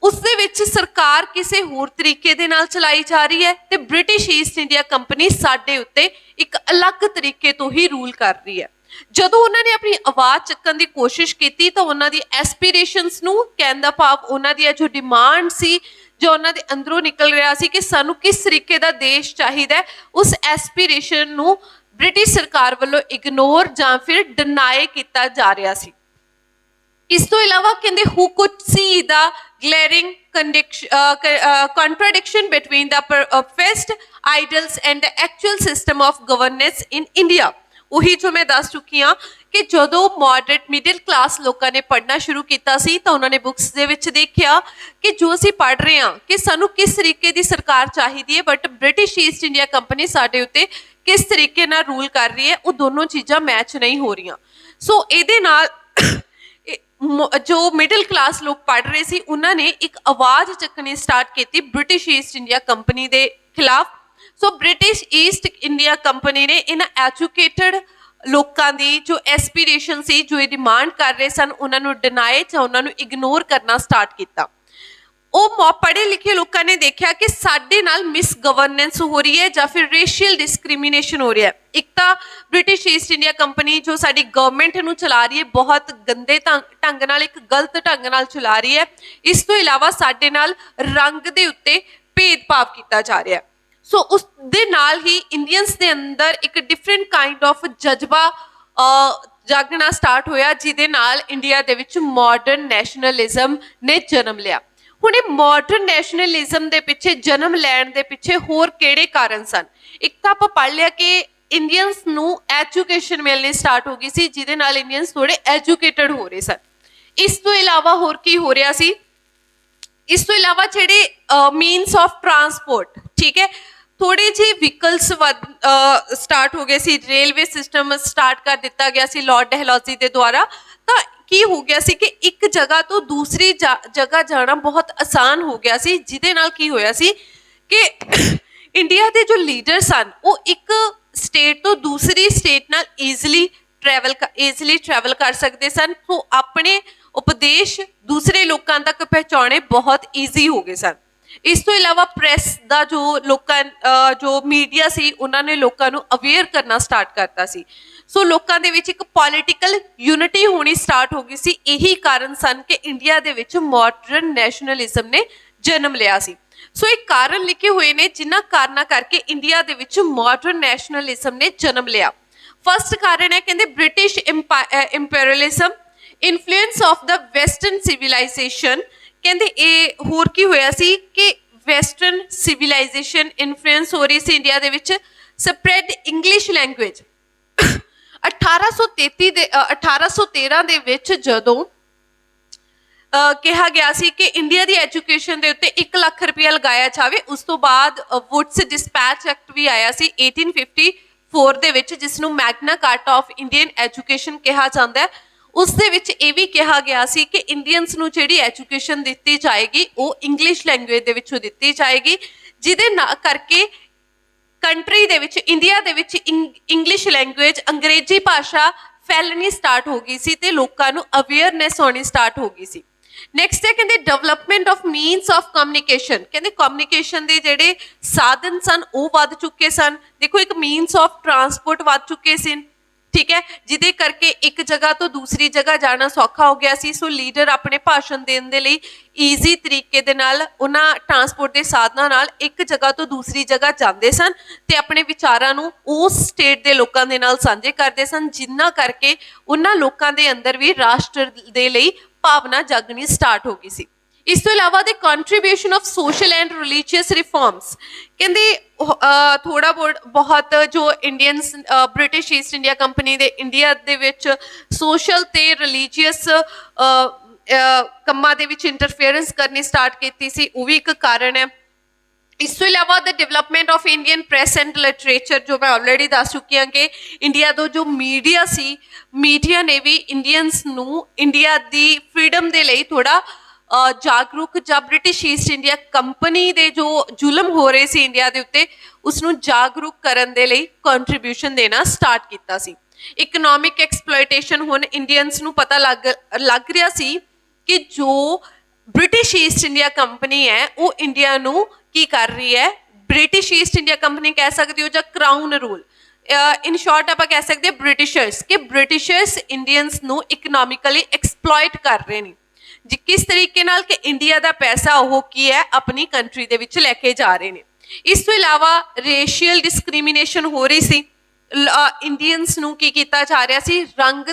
A: ਉਸ ਦੇ ਵਿੱਚ ਸਰਕਾਰ ਕਿਸੇ ਹੋਰ ਤਰੀਕੇ ਦੇ ਨਾਲ ਚਲਾਈ ਜਾ ਰਹੀ ਹੈ ਤੇ ਬ੍ਰਿਟਿਸ਼ ਈਸਟ ਇੰਡੀਆ ਕੰਪਨੀ ਸਾਡੇ ਉੱਤੇ ਇੱਕ ਅਲੱਗ ਤਰੀਕੇ ਤੋਂ ਹੀ ਰੂਲ ਕਰ ਰਹੀ ਹੈ। ਜਦੋਂ ਉਹਨਾਂ ਨੇ ਆਪਣੀ ਆਵਾਜ਼ ਚੱਕਣ ਦੀ ਕੋਸ਼ਿਸ਼ ਕੀਤੀ ਤਾਂ ਉਹਨਾਂ ਦੀ ਐਸਪੀਰੇਸ਼ਨਸ ਨੂੰ, ਕਹਿਣ ਦਾ ਭਾਵ ਉਹਨਾਂ ਦੀ ਜੋ ਡਿਮਾਂਡ ਸੀ, ਜੋ ਉਹਨਾਂ ਦੇ ਅੰਦਰੋਂ ਨਿਕਲ ਰਿਹਾ ਸੀ ਕਿ ਸਾਨੂੰ ਕਿਸ ਤਰੀਕੇ ਦਾ ਦੇਸ਼ ਚਾਹੀਦਾ, ਉਸ ਐਸਪੀਰੇਸ਼ਨ ਨੂੰ ਬ੍ਰਿਟਿਸ਼ ਸਰਕਾਰ ਵੱਲੋਂ ਇਗਨੋਰ ਜਾਂ ਫਿਰ ਡਿਨਾਈ ਕੀਤਾ ਜਾ ਰਿਹਾ ਸੀ। ਇਸ ਤੋਂ ਇਲਾਵਾ ਕਹਿੰਦੇ who could see the glaring contradiction between the professed ideals and the actual system of governance in India। ਉਹੀ ਜੋ ਮੈਂ ਦੱਸ ਚੁੱਕੀ ਹਾਂ ਕਿ ਜਦੋਂ ਮੋਡਰੇਟ ਮਿਡਲ ਕਲਾਸ ਲੋਕਾਂ ਨੇ ਪੜ੍ਹਨਾ ਸ਼ੁਰੂ ਕੀਤਾ ਸੀ ਤਾਂ ਉਹਨਾਂ ਨੇ ਬੁੱਕਸ ਦੇ ਵਿੱਚ ਦੇਖਿਆ ਕਿ ਜੋ ਅਸੀਂ ਪੜ੍ਹ ਰਹੇ ਹਾਂ ਕਿ ਸਾਨੂੰ ਕਿਸ ਤਰੀਕੇ ਦੀ ਸਰਕਾਰ ਚਾਹੀਦੀ ਹੈ, but British East India company ਸਾਡੇ ਉੱਤੇ ਕਿਸ ਤਰੀਕੇ ਨਾਲ ਰੂਲ ਕਰ ਰਹੀ ਹੈ, ਉਹ ਦੋਨੋਂ ਚੀਜ਼ਾਂ ਮੈਚ ਨਹੀਂ ਹੋ ਰਹੀਆਂ। ਸੋ ਇਹਦੇ ਨਾਲ ਜੋ ਮਿਡਲ ਕਲਾਸ ਲੋਕ ਪੜ੍ਹ ਰਹੇ ਸੀ ਉਹਨਾਂ ਨੇ ਇੱਕ ਆਵਾਜ਼ ਚੱਕਣੀ ਸਟਾਰਟ ਕੀਤੀ ਬ੍ਰਿਟਿਸ਼ ਈਸਟ ਇੰਡੀਆ ਕੰਪਨੀ ਦੇ ਖਿਲਾਫ। ਸੋ ਬ੍ਰਿਟਿਸ਼ ਈਸਟ ਇੰਡੀਆ ਕੰਪਨੀ ਨੇ ਇਹਨਾਂ ਐਜੂਕੇਟਡ ਲੋਕਾਂ ਦੀ ਜੋ ਐਸਪੀਰੇਸ਼ਨ ਸੀ, ਜੋ ਇਹ ਡਿਮਾਂਡ ਕਰ ਰਹੇ ਸਨ, ਉਹਨਾਂ ਨੂੰ ਡਿਨਾਈ ਜਾਂ ਉਹਨਾਂ ਨੂੰ ਇਗਨੋਰ ਕਰਨਾ ਸਟਾਰਟ ਕੀਤਾ। ਉਹ ਪੜ੍ਹੇ ਲਿਖੇ ਲੋਕਾਂ ਨੇ ਦੇਖਿਆ ਕਿ ਸਾਡੇ ਨਾਲ ਮਿਸ ਗਵਰਨੈਂਸ ਹੋ ਰਹੀ ਹੈ ਜਾਂ ਫਿਰ ਰੇਸ਼ੀਅਲ ਡਿਸਕ੍ਰਿਮੀਨੇਸ਼ਨ ਹੋ ਰਿਹਾ ਹੈ। ਇੱਕ ਤਾਂ ਬ੍ਰਿਟਿਸ਼ ਈਸਟ ਇੰਡੀਆ ਕੰਪਨੀ ਜੋ ਸਾਡੀ ਗਵਰਨਮੈਂਟ ਨੂੰ ਚਲਾ ਰਹੀ ਹੈ ਬਹੁਤ ਗੰਦੇ ਢੰਗ ਨਾਲ, ਇੱਕ ਗਲਤ ਢੰਗ ਨਾਲ ਚਲਾ ਰਹੀ ਹੈ। ਇਸ ਤੋਂ ਇਲਾਵਾ ਸਾਡੇ ਨਾਲ ਰੰਗ ਦੇ ਉੱਤੇ ਭੇਦਭਾਵ ਕੀਤਾ ਜਾ ਰਿਹਾ। ਸੋ ਉਸ ਦੇ ਨਾਲ ਹੀ ਇੰਡੀਅਨਸ ਦੇ ਅੰਦਰ ਇੱਕ ਡਿਫਰੈਂਟ ਕਾਈਂਡ ਆਫ ਜਜ਼ਬਾ ਜਾਗਣਾ ਸਟਾਰਟ ਹੋਇਆ, ਜਿਹਦੇ ਨਾਲ ਇੰਡੀਆ ਦੇ ਵਿੱਚ ਮਾਡਰਨ ਨੈਸ਼ਨਲਿਜ਼ਮ ਨੇ ਜਨਮ ਲਿਆ। ਹੁਣ ਇਹ ਮਾਡਰਨ ਨੈਸ਼ਨਲਿਜ਼ਮ ਦੇ ਪਿੱਛੇ ਜਨਮ ਲੈਣ ਦੇ ਪਿੱਛੇ ਹੋਰ ਕਿਹੜੇ ਕਾਰਨ ਸਨ? ਇੱਕ ਤਾਂ ਆਪਾਂ ਪੜ੍ਹ ਲਿਆ ਕਿ ਇੰਡੀਅਨਸ ਨੂੰ ਐਜੂਕੇਸ਼ਨ ਮਿਲਣੀ ਸਟਾਰਟ ਹੋ ਗਈ ਸੀ, ਜਿਹਦੇ ਨਾਲ ਇੰਡੀਅਨਸ ਥੋੜੇ ਐਜੂਕੇਟਡ ਹੋ ਰਹੇ ਸਨ। ਇਸ ਤੋਂ ਇਲਾਵਾ ਹੋਰ ਕੀ ਹੋ ਰਿਹਾ ਸੀ? ਇਸ ਤੋਂ ਇਲਾਵਾ ਜਿਹੜੇ ਮੀਨਸ ਆਫ ਟਰਾਂਸਪੋਰਟ, ਠੀਕ ਹੈ, ਥੋੜੇ ਜਿਹੇ ਵਹੀਕਲਸ ਸਟਾਰਟ ਹੋ ਗਏ ਸੀ, ਰੇਲਵੇ ਸਿਸਟਮ ਸਟਾਰਟ ਕਰ ਦਿੱਤਾ ਗਿਆ ਸੀ ਲਾਰਡ ਡਲਹੌਜ਼ੀ ਦੇ ਦੁਆਰਾ। ਤਾਂ ਕੀ ਹੋ ਗਿਆ ਸੀ ਕਿ ਇੱਕ ਜਗ੍ਹਾ ਤੋਂ ਦੂਸਰੀ ਜਗ੍ਹਾ ਜਾਣਾ ਬਹੁਤ ਆਸਾਨ ਹੋ ਗਿਆ ਸੀ, ਜਿਹਦੇ ਨਾਲ ਕੀ ਹੋਇਆ ਸੀ ਕਿ ਇੰਡੀਆ ਦੇ ਜੋ ਲੀਡਰ ਸਨ ਉਹ ਇੱਕ ਸਟੇਟ ਤੋਂ ਦੂਸਰੀ ਸਟੇਟ ਨਾਲ ਈਜ਼ੀਲੀ ਟਰੈਵਲ ਕਰ ਸਕਦੇ ਸਨ। ਸੋ ਆਪਣੇ ਉਪਦੇਸ਼ ਦੂਸਰੇ ਲੋਕਾਂ ਤੱਕ ਪਹੁੰਚਾਉਣੇ ਬਹੁਤ ਈਜ਼ੀ ਹੋ ਗਏ ਸਨ। ਇਸ ਤੋਂ ਇਲਾਵਾ ਪ੍ਰੈਸ ਦਾ ਜੋ ਮੀਡੀਆ ਸੀ ਉਹਨਾਂ ਨੇ ਲੋਕਾਂ ਨੂੰ ਅਵੇਅਰ ਕਰਨਾ ਸਟਾਰਟ ਕਰਤਾ ਸੀ। ਸੋ ਲੋਕਾਂ ਦੇ ਵਿੱਚ ਇੱਕ ਪੋਲੀਟੀਕਲ ਯੂਨਿਟੀ ਹੋਣੀ ਸਟਾਰਟ ਹੋ ਗਈ ਸੀ। ਇਹੀ ਕਾਰਨ ਸਨ ਕਿ ਇੰਡੀਆ ਦੇ ਵਿੱਚ ਮਾਡਰਨ ਨੈਸ਼ਨਲਿਜ਼ਮ ਨੇ ਜਨਮ ਲਿਆ ਸੀ। ਸੋ ਇਹ ਕਾਰਨ ਲਿਖੇ ਹੋਏ ਨੇ ਜਿਨ੍ਹਾਂ ਕਾਰਨਾਂ ਕਰਕੇ ਇੰਡੀਆ ਦੇ ਵਿੱਚ ਮਾਡਰਨ ਨੈਸ਼ਨਲਿਜ਼ਮ ਨੇ ਜਨਮ ਲਿਆ। ਫਸਟ ਕਾਰਨ ਹੈ ਕਹਿੰਦੇ British imperialism, influence of the western civilisation. ਕਹਿੰਦੇ ਇਹ ਹੋਰ ਕੀ ਹੋਇਆ ਸੀ ਕਿ ਵੈਸਟਰਨ ਸਿਵਿਲਾਈਜੇਸ਼ਨ ਇਨਫਲੂਐਂਸ ਹੋ ਰਹੀ ਸੀ ਇੰਡੀਆ ਦੇ ਵਿੱਚ। ਸਪਰੈਡ ਇੰਗਲਿਸ਼ ਲੈਂਗੁਏਜ 1813 ਦੇ ਵਿੱਚ ਜਦੋਂ ਕਿਹਾ ਗਿਆ ਸੀ ਕਿ ਇੰਡੀਆ ਦੀ ਐਜੂਕੇਸ਼ਨ ਦੇ ਉੱਤੇ 1 ਲੱਖ ਰੁਪਇਆ ਲਗਾਇਆ ਜਾਵੇ, ਉਸ ਤੋਂ ਬਾਅਦ ਵੁਡਸ ਡਿਸਪੈਚ ਐਕਟ ਵੀ ਆਇਆ ਸੀ 1854 ਦੇ ਵਿੱਚ, ਜਿਸ ਨੂੰ ਮੈਗਨਾ ਕਾਰਟਾ ਆਫ ਇੰਡੀਅਨ ਐਜੂਕੇਸ਼ਨ ਕਿਹਾ ਜਾਂਦਾ ਹੈ। ਉਸ ਦੇ ਵਿੱਚ ਇਹ ਵੀ ਕਿਹਾ ਗਿਆ ਸੀ ਕਿ ਇੰਡੀਅਨਸ ਨੂੰ ਜਿਹੜੀ ਐਜੂਕੇਸ਼ਨ ਦਿੱਤੀ ਜਾਏਗੀ ਉਹ ਇੰਗਲਿਸ਼ ਲੈਂਗੁਏਜ ਦੇ ਵਿੱਚੋਂ ਦਿੱਤੀ ਜਾਏਗੀ, ਜਿਹਦੇ ਕਰਕੇ ਕੰਟਰੀ ਦੇ ਵਿੱਚ, ਇੰਡੀਆ ਦੇ ਵਿੱਚ ਇੰਗਲਿਸ਼ ਲੈਂਗੁਏਜ, ਅੰਗਰੇਜ਼ੀ ਭਾਸ਼ਾ ਫੈਲਣੀ ਸਟਾਰਟ ਹੋ ਗਈ ਸੀ ਤੇ ਲੋਕਾਂ ਨੂੰ ਅਵੇਅਰਨੈਸ ਹੋਣੀ ਸਟਾਰਟ ਹੋ ਗਈ ਸੀ। ਨੈਕਸਟ ਹੈ ਕਹਿੰਦੇ development of means of communication. ਕਹਿੰਦੇ ਕਮਿਊਨੀਕੇਸ਼ਨ ਦੇ ਜਿਹੜੇ ਸਾਧਨ ਸਨ ਉਹ ਵੱਧ ਚੁੱਕੇ ਸਨ। ਦੇਖੋ ਇੱਕ ਮੀਨਸ ਆਫ ਟਰਾਂਸਪੋਰਟ ਵੱਧ ਚੁੱਕੇ ਸੀ, ਠੀਕ ਹੈ, ਜਿਹਦੇ ਕਰਕੇ ਇੱਕ ਜਗ੍ਹਾ ਤੋਂ ਦੂਸਰੀ ਜਗ੍ਹਾ ਜਾਣਾ ਸੌਖਾ ਹੋ ਗਿਆ ਸੀ। ਸੋ ਲੀਡਰ ਆਪਣੇ ਭਾਸ਼ਣ ਦੇਣ ਦੇ ਲਈ ਈਜ਼ੀ ਤਰੀਕੇ ਦੇ ਨਾਲ ਉਹਨਾਂ ਟਰਾਂਸਪੋਰਟ ਦੇ ਸਾਧਨਾਂ ਨਾਲ ਇੱਕ ਜਗ੍ਹਾ ਤੋਂ ਦੂਸਰੀ ਜਗ੍ਹਾ ਜਾਂਦੇ ਸਨ ਤੇ ਆਪਣੇ ਵਿਚਾਰਾਂ ਨੂੰ ਉਸ ਸਟੇਟ ਦੇ ਲੋਕਾਂ ਦੇ ਨਾਲ ਸਾਂਝੇ ਕਰਦੇ ਸਨ, ਜਿਨ੍ਹਾਂ ਕਰਕੇ ਉਹਨਾਂ ਲੋਕਾਂ ਦੇ ਅੰਦਰ ਵੀ ਰਾਸ਼ਟਰ ਦੇ ਲਈ ਭਾਵਨਾ ਜਾਗਣੀ ਸਟਾਰਟ ਹੋ ਗਈ ਸੀ। ਇਸ ਤੋਂ ਇਲਾਵਾ ਦੇ contribution of social and religious reforms. ਕਹਿੰਦੇ ਥੋੜਾ ਬਹੁਤ ਜੋ Indians British East India company ਦੇ ਇੰਡੀਆ ਦੇ ਵਿੱਚ ਸੋਸ਼ਲ ਤੇ ਰਿਲੀਜੀਅਸ ਕੰਮਾਂ ਦੇ ਵਿੱਚ ਇੰਟਰਫੇਰੈਂਸ ਕਰਨੀ ਸਟਾਰਟ ਕੀਤੀ ਸੀ, ਉਹ ਵੀ ਇੱਕ ਕਾਰਨ ਹੈ। ਇਸ ਤੋਂ ਇਲਾਵਾ the development of Indian press and literature, ਜੋ ਮੈਂ ਆਲਰੇਡੀ ਦੱਸ ਚੁੱਕੀ ਹਾਂ ਕਿ ਇੰਡੀਆ ਦਾ ਜੋ ਮੀਡੀਆ ਸੀ, ਮੀਡੀਆ ਨੇ ਵੀ ਇੰਡੀਅਨਸ ਨੂੰ ਇੰਡੀਆ ਦੀ ਫਰੀडम ਦੇ ਲਈ ਥੋੜਾ ਜਾਗਰੂਕ, ਜਾਂ ਬ੍ਰਿਟਿਸ਼ ਈਸਟ ਇੰਡੀਆ ਕੰਪਨੀ ਦੇ ਜੋ ਜ਼ੁਲਮ ਹੋ ਰਹੇ ਸੀ ਇੰਡੀਆ ਦੇ ਉੱਤੇ ਉਸ ਨੂੰ ਜਾਗਰੂਕ ਕਰਨ ਦੇ ਲਈ ਕੰਟਰੀਬਿਊਸ਼ਨ ਦੇਣਾ ਸਟਾਰਟ ਕੀਤਾ ਸੀ। ਇਕਨੋਮਿਕ ਐਕਸਪਲੋਇਟੇਸ਼ਨ, ਹੁਣ ਇੰਡੀਅਨਸ ਨੂੰ ਪਤਾ ਲੱਗ ਰਿਹਾ ਸੀ ਕਿ ਜੋ ਬ੍ਰਿਟਿਸ਼ ਈਸਟ ਇੰਡੀਆ ਕੰਪਨੀ ਹੈ ਉਹ ਇੰਡੀਆ ਨੂੰ ਕੀ ਕਰ ਰਹੀ ਹੈ, ਬ੍ਰਿਟਿਸ਼ ਈਸਟ ਇੰਡੀਆ ਕੰਪਨੀ ਕਹਿ ਸਕਦੇ ਹੋ ਜਾਂ ਕਰਾਊਨ ਰੂਲ, ਇਨ ਸ਼ਾਰਟ ਆਪਾਂ ਕਹਿ ਸਕਦੇ ਹਾਂ ਬ੍ਰਿਟਿਸ਼ਰਸ, ਕਿ ਬ੍ਰਿਟਿਸ਼ਰਸ ਇੰਡੀਅਨਸ ਨੂੰ ਇਕਨੋਮਿਕਲੀ ਐਕਸਪਲੋਇਟ ਕਰ ਰਹੇ ਨੇ, ਜੀ ਕਿਸ ਤਰੀਕੇ ਨਾਲ ਕਿ ਇੰਡੀਆ ਦਾ ਪੈਸਾ ਉਹ ਕੀ ਹੈ ਆਪਣੀ ਕੰਟਰੀ ਦੇ ਵਿੱਚ ਲੈ ਕੇ ਜਾ ਰਹੇ ਨੇ। ਇਸ ਤੋਂ ਇਲਾਵਾ ਰੇਸ਼ੀਅਲ ਡਿਸਕ੍ਰਿਮੀਨੇਸ਼ਨ ਹੋ ਰਹੀ ਸੀ, ਇੰਡੀਅਨਸ ਨੂੰ ਕੀ ਕੀਤਾ ਜਾ ਰਿਹਾ ਸੀ, ਰੰਗ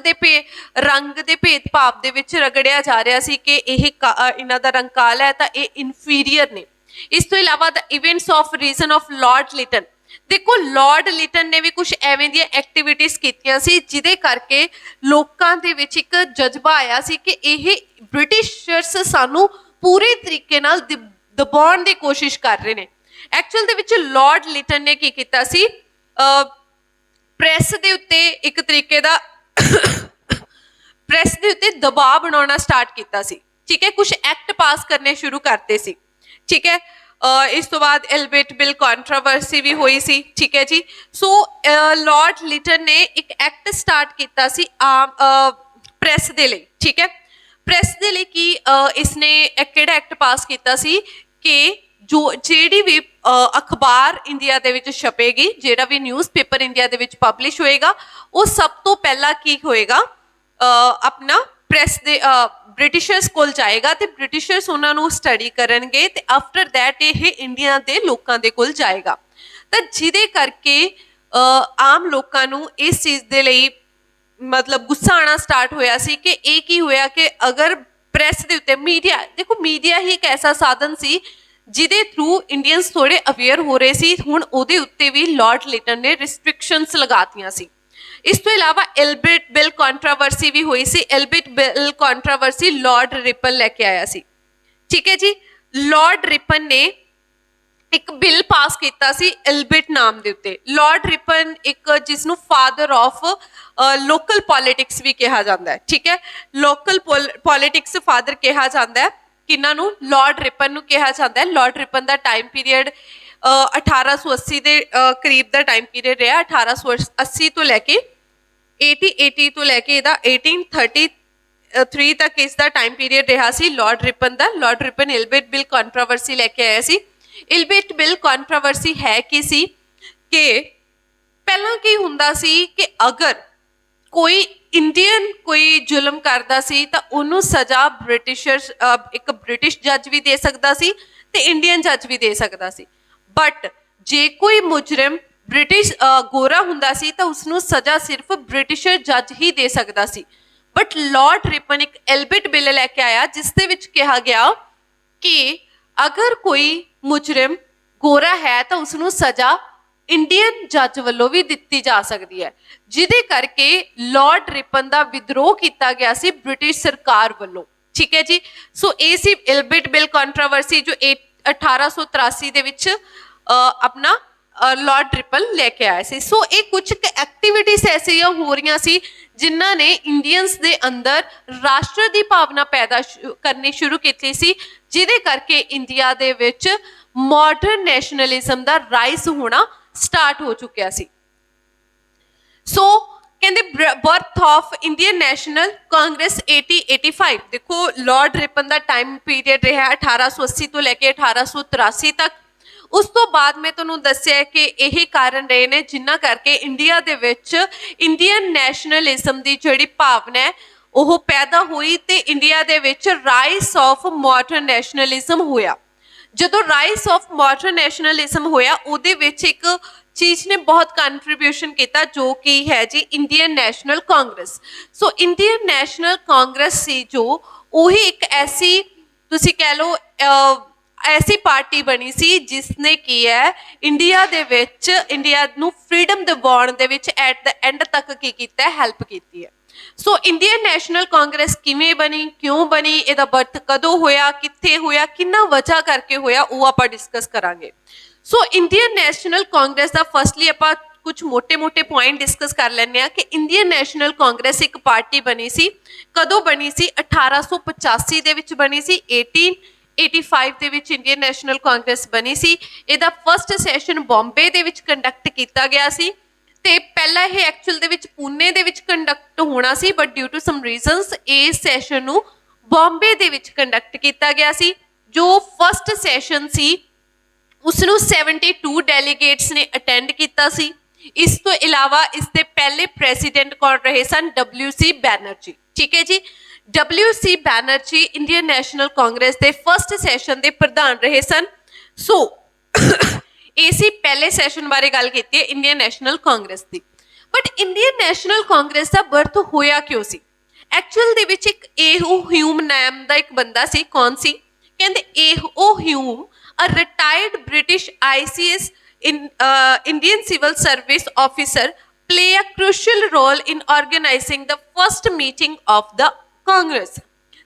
A: ਦੇ ਭੇਦਭਾਵ ਦੇ ਵਿੱਚ ਰਗੜਿਆ ਜਾ ਰਿਹਾ ਸੀ ਕਿ ਇਹ ਇਹਨਾਂ ਦਾ ਰੰਗ ਕਾਲਾ ਹੈ ਤਾਂ ਇਹ ਇਨਫੀਰੀਅਰ ਨੇ। ਇਸ ਤੋਂ ਇਲਾਵਾ the events of reason of Lord Lytton. ਦੇਖੋ ਲਾਰਡ ਲਿਟਨ ਨੇ ਵੀ ਕੁਝ ਐਵੇਂ ਦੀਆਂ ਐਕਟੀਵਿਟੀਜ਼ ਕੀਤੀਆਂ ਸੀ ਜਿਹਦੇ ਕਰਕੇ ਲੋਕਾਂ ਦੇ ਵਿੱਚ ਇੱਕ ਜਜ਼ਬਾ ਆਇਆ ਸੀ ਕਿ ਇਹ ਬ੍ਰਿਟਿਸ਼ਰਸ ਸਾਨੂੰ ਪੂਰੇ ਤਰੀਕੇ ਨਾਲ ਦਬਾਉਣ ਦੀ ਕੋਸ਼ਿਸ਼ ਕਰ ਰਹੇ ਨੇ। ਐਕਚੁਅਲ ਦੇ ਵਿੱਚ ਲਾਰਡ ਲਿਟਨ ਨੇ ਕੀ ਕੀਤਾ ਸੀ, ਪ੍ਰੈਸ ਦੇ ਉੱਤੇ ਇੱਕ ਤਰੀਕੇ ਦਾ ਪ੍ਰੈਸ ਦੇ ਉੱਤੇ ਦਬਾਅ ਬਣਾਉਣਾ ਸਟਾਰਟ ਕੀਤਾ ਸੀ, ਠੀਕ ਹੈ, ਕੁਝ ਐਕਟ ਪਾਸ ਕਰਨੇ ਸ਼ੁਰੂ ਕਰਤੇ ਸੀ, ਠੀਕ ਹੈ। ਇਸ ਤੋਂ ਬਾਅਦ ਐਲਬਰਟ ਬਿਲ ਕੰਟਰੋਵਰਸੀ ਵੀ ਹੋਈ ਸੀ, ਠੀਕ ਹੈ ਜੀ। ਸੋ ਲਾਰਡ ਲਿਟਨ ਨੇ ਇੱਕ ਐਕਟ ਸਟਾਰਟ ਕੀਤਾ ਸੀ ਆਮ ਪ੍ਰੈਸ ਦੇ ਲਈ, ਠੀਕ ਹੈ। ਪ੍ਰੈਸ ਦੇ ਲਈ ਕੀ ਇਸਨੇ ਕਿਹੜਾ ਐਕਟ ਪਾਸ ਕੀਤਾ ਸੀ ਕਿ ਜਿਹੜੀ ਵੀ ਅਖਬਾਰ ਇੰਡੀਆ ਦੇ ਵਿੱਚ ਛਪੇਗੀ, ਜਿਹੜਾ ਵੀ ਨਿਊਜ਼ਪੇਪਰ ਇੰਡੀਆ ਦੇ ਵਿੱਚ ਪਬਲਿਸ਼ ਹੋਏਗਾ, ਉਹ ਸਭ ਤੋਂ ਪਹਿਲਾਂ ਕੀ ਹੋਏਗਾ, ਆਪਣਾ ਪ੍ਰੈਸ ਦੇ ਬ੍ਰਿਟਿਸ਼ਰਸ ਕੋਲ ਜਾਏਗਾ ਤੇ ਬ੍ਰਿਟਿਸ਼ਰਸ ਉਹਨਾਂ ਨੂੰ ਸਟੱਡੀ ਕਰਨਗੇ ਤੇ ਆਫਟਰ ਦੈਟ ਇਹ ਇੰਡੀਆ ਦੇ ਲੋਕਾਂ ਦੇ ਕੋਲ ਜਾਏਗਾ। ਤਾਂ ਜਿਹਦੇ ਕਰਕੇ ਆਮ ਲੋਕਾਂ ਨੂੰ ਇਸ ਚੀਜ਼ ਦੇ ਲਈ ਮਤਲਬ ਗੁੱਸਾ ਆਉਣਾ ਸਟਾਰਟ ਹੋਇਆ ਸੀ ਕਿ ਇਹ ਕੀ ਹੋਇਆ ਕਿ ਅਗਰ ਪ੍ਰੈਸ ਦੇ ਉੱਤੇ ਮੀਡੀਆ, ਦੇਖੋ ਮੀਡੀਆ ਹੀ ਇੱਕ ਐਸਾ ਸਾਧਨ ਸੀ ਜਿਹਦੇ ਥਰੂ ਇੰਡੀਅਨਸ ਥੋੜੇ ਅਵੇਅਰ ਹੋ ਰਹੇ ਸੀ, ਹੁਣ ਉਹਦੇ ਉੱਤੇ ਵੀ ਲਾਰਡ ਲਿਟਨ ਨੇ ਰਿਸਟ੍ਰਿਕਸ਼ਨਸ ਲਗਾਤੀਆਂ ਸੀ। ਇਸ ਤੋਂ ਇਲਾਵਾ ਐਲਬਰਟ ਬਿਲ ਕੰਟਰੋਵਰਸੀ ਵੀ ਹੋਈ ਸੀ। Albert bill controversy Lord Ripon ਲੈ ਕੇ ਆਇਆ ਸੀ, ਠੀਕ ਹੈ ਜੀ। ਲਾਰਡ ਰਿਪਨ ਨੇ ਇੱਕ ਬਿੱਲ ਪਾਸ ਕੀਤਾ ਸੀ ਐਲਬਰਟ ਨਾਮ ਦੇ ਉੱਤੇ। ਲਾਰਡ ਰਿਪਨ ਇੱਕ ਜਿਸ ਨੂੰ ਫਾਦਰ ਆਫ ਲੋਕਲ ਪੋਲਿਟਿਕਸ ਵੀ ਕਿਹਾ ਜਾਂਦਾ ਹੈ, ਠੀਕ ਹੈ, ਲੋਕਲ ਪੋਲਿਟਿਕਸ ਫਾਦਰ ਕਿਹਾ ਜਾਂਦਾ ਹੈ, ਕਿਹਨਾਂ ਨੂੰ, ਲਾਰਡ ਰਿਪਨ ਨੂੰ ਕਿਹਾ ਜਾਂਦਾ ਹੈ। ਲਾਰਡ ਰਿਪਨ ਦਾ ਟਾਈਮ ਪੀਰੀਅਡ 1880 ਦੇ ਕਰੀਬ ਦਾ ਟਾਈਮ ਪੀਰੀਅਡ ਰਿਹਾ, 1880 ਤੋਂ ਲੈ ਕੇ 1880 ਤੋਂ ਲੈ ਕੇ ਇਹਦਾ 1833 ਤੱਕ ਇਸ ਦਾ ਟਾਈਮ ਪੀਰੀਅਡ ਰਿਹਾ ਸੀ ਲਾਰਡ ਰਿਪਨ ਦਾ। Lord Ripon Albert bill controversy ਲੈ ਕੇ ਆਇਆ ਸੀ। ਐਲਬਰਟ ਬਿਲ ਕੰਟਰੋਵਰਸੀ ਹੈ ਕੀ ਸੀ ਕਿ ਪਹਿਲਾਂ ਕੀ ਹੁੰਦਾ ਸੀ ਕਿ ਅਗਰ ਕੋਈ ਇੰਡੀਅਨ ਕੋਈ ਜ਼ੁਲਮ ਕਰਦਾ ਸੀ ਤਾਂ ਉਹਨੂੰ ਸਜ਼ਾ ਬ੍ਰਿਟਿਸ਼ਰਸ ਇੱਕ ਬ੍ਰਿਟਿਸ਼ ਜੱਜ ਵੀ ਦੇ ਸਕਦਾ ਸੀ ਤੇ ਇੰਡੀਅਨ ਜੱਜ ਵੀ ਦੇ ਸਕਦਾ ਸੀ। ਬਟ ਜੇ ਕੋਈ ਮੁਜਰਮ ਬ੍ਰਿਟਿਸ਼ ਗੋਰਾ ਹੁੰਦਾ ਸੀ ਤਾਂ ਉਸਨੂੰ ਸਜ਼ਾ ਸਿਰਫ ਬ੍ਰਿਟਿਸ਼ਰ ਜੱਜ ਹੀ ਦੇ ਸਕਦਾ ਸੀ। ਬਟ ਲਾਰਡ ਰਿਪਨ ਇੱਕ ਐਲਬਰਟ ਬਿੱਲ ਲੈ ਕੇ ਆਇਆ ਜਿਸ ਦੇ ਵਿੱਚ ਕਿਹਾ ਗਿਆ ਕਿ ਅਗਰ ਕੋਈ ਮੁਜਰਮ ਗੋਰਾ ਹੈ ਤਾਂ ਉਸਨੂੰ ਸਜ਼ਾ ਇੰਡੀਅਨ ਜੱਜ ਵੱਲੋਂ ਵੀ ਦਿੱਤੀ ਜਾ ਸਕਦੀ ਹੈ, ਜਿਹਦੇ ਕਰਕੇ ਲਾਰਡ ਰਿਪਨ ਦਾ ਵਿਦਰੋਹ ਕੀਤਾ ਗਿਆ ਸੀ ਬ੍ਰਿਟਿਸ਼ ਸਰਕਾਰ ਵੱਲੋਂ, ਠੀਕ ਹੈ ਜੀ। ਸੋ ਇਹ ਸੀ ਐਲਬਰਟ ਬਿਲ ਕੰਟਰੋਵਰਸੀ ਜੋ 1883 ਦੇ ਵਿੱਚ ਆਪਣਾ लॉर्ड रिपन लेके आए थे। सो ये कुछ एक्टिविटीज ऐसियां हो रही सी जिन्हां ने इंडियंस दे अंदर राष्ट्र की भावना पैदा करनी शुरू की सी, जिहदे करके इंडिया दे विच मॉडर्न नैशनलिज्म का राइज होना स्टार्ट हो चुकिया सी। सो कहते birth of Indian National Congress 1885, देखो लॉर्ड रिपन का टाइम पीरियड रहा 1880 तो लैके 1883 तक। उस तो बाद मैं तुहानू दस्सिया कि यही कारण रहे ने जिन्हां करके इंडिया दे विच इंडियन नैशनलिज्म की जिहड़ी भावना है वो पैदा हुई ते इंडिया दे विच राइज ऑफ मॉडर्न नैशनलिज्म होया। जदों राइज ऑफ मॉडर्न नैशनलिज्म होया उहदे विच एक चीज ने बहुत कंट्रीब्यूशन किया जो कि है जी Indian National Congress. So Indian National Congress सी जो वही एक ऐसी तुसी कह लो ऐसी पार्टी बनी सी जिसने की है इंडिया दे विच इंडिया नू फ्रीडम दिवाउण दे विच एट द एंड तक की कीता है, हेल्प की है। सो इंडियन नैशनल कांग्रेस किवें बनी, क्यों बनी, इहदा बर्थ कदों होया, कित्थे होया, किन्ना वजह करके होया, वो आपां डिस्कस करांगे। सो इंडियन नैशनल कांग्रेस का फर्स्टली आपां कुछ मोटे मोटे पॉइंट डिस्कस कर लैंदे आ कि इंडियन नैशनल कांग्रेस एक पार्टी बनी सी, कदों बनी सी, 1885 दे विच बनी सी, 1885 दे विच इंडियन नैशनल कांग्रेस बनी सी। इहदा फर्स्ट सैशन बॉम्बे दे विच कंडक्ट किया गया सी ते पहला ये एक्चुअल दे विच पुणे दे विच कंडक्ट होना सी, but due to some reasons इस सैशन नू बॉम्बे दे विच कंडक्ट किया गया सी। जो फर्स्ट सैशन सी उसनू 72 डेलीगेट्स ने अटेंड किया सी। इस तो इलावा इसके पहले प्रेसिडेंट कौन रहे सन, WC बैनर्जी। ठीक है जी, WC Banerjee Indian National Congress के फर्स्ट सैशन के प्रधान रहे सन। सो इसी पहले सैशन बारे गल की है इंडियन नैशनल कांग्रेस की। बट इंडियन नैशनल कांग्रेस का बर्थ होया क्यों सी? एक्चुअल दे विच एक एहो ह्यूम नाम का एक बंदा सी, कौन सी कहते एहो Hume, a retired British ICS Indian Civil Service officer, play a crucial role in organizing the first meeting of the Congress।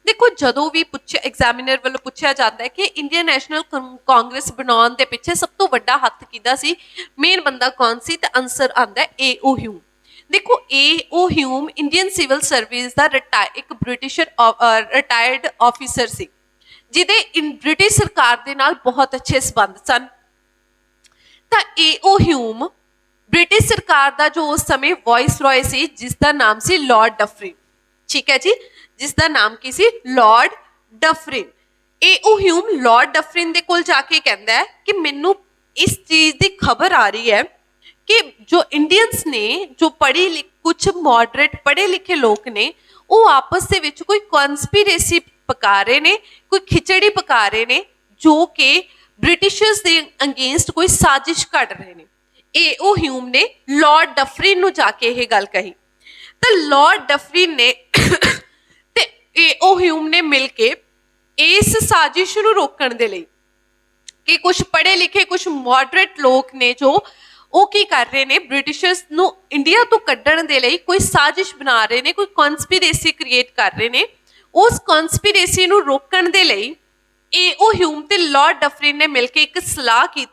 A: देखो जदों भी पूछे एग्जामिनर वालों पूछा जाता है कि इंडियन नैशनल कांग्रेस बनाने के पिछे सब तो वड्डा हथ किहदा सी, मेन बंदा कौन सी, तो आंसर आंदा है A.O. ह्यूम। देखो A.O. Hume Indian civil service का एक ब्रिटिशर रिटायर्ड ऑफिसर सी जिहदे ब्रिटिश सरकार दे नाल बहुत अच्छे संबंध सन। तो A.O. ह्यूम ब्रिटिश सरकार का जो उस समय वॉइस रॉय सी जिसका नाम सी लॉर्ड डफरिन। ठीक है जी, जिसका नाम की सी Lord Dufferin. A.O. Hume Lord Dufferin दे कोल जाके कहता है कि मैनू इस चीज की खबर आ रही है कि जो इंडियंस ने जो कुछ मॉडरेट पढ़े लिखे लोग ने वो आपस के विच कोई कॉन्स्पिरेसी पका रहे ने, कोई खिचड़ी पका रहे ने जो कि ब्रिटिशर्स के अगेंस्ट कोई साजिश कर रहे ने। A.O. ह्यूम ने लॉर्ड डफरिन नू जाके यह गल कही तो लॉर्ड डफरिन ने ते A.O. ह्यूम ने मिलके इस साजिश नू रोकण दे लई कि कुछ पढ़े लिखे कुछ मॉडरेट लोग ने जो वो की कर रहे ने ब्रिटिशर्स नू इंडिया तो कड्ढण दे लई कोई साजिश बना रहे ने, कोई कॉन्स्पिरेसी क्रिएट कर रहे ने। उस कॉन्स्पिरेसी नू रोकण दे लई A.O. ह्यूम ते लॉर्ड डफरिन ने मिलके एक सलाह की,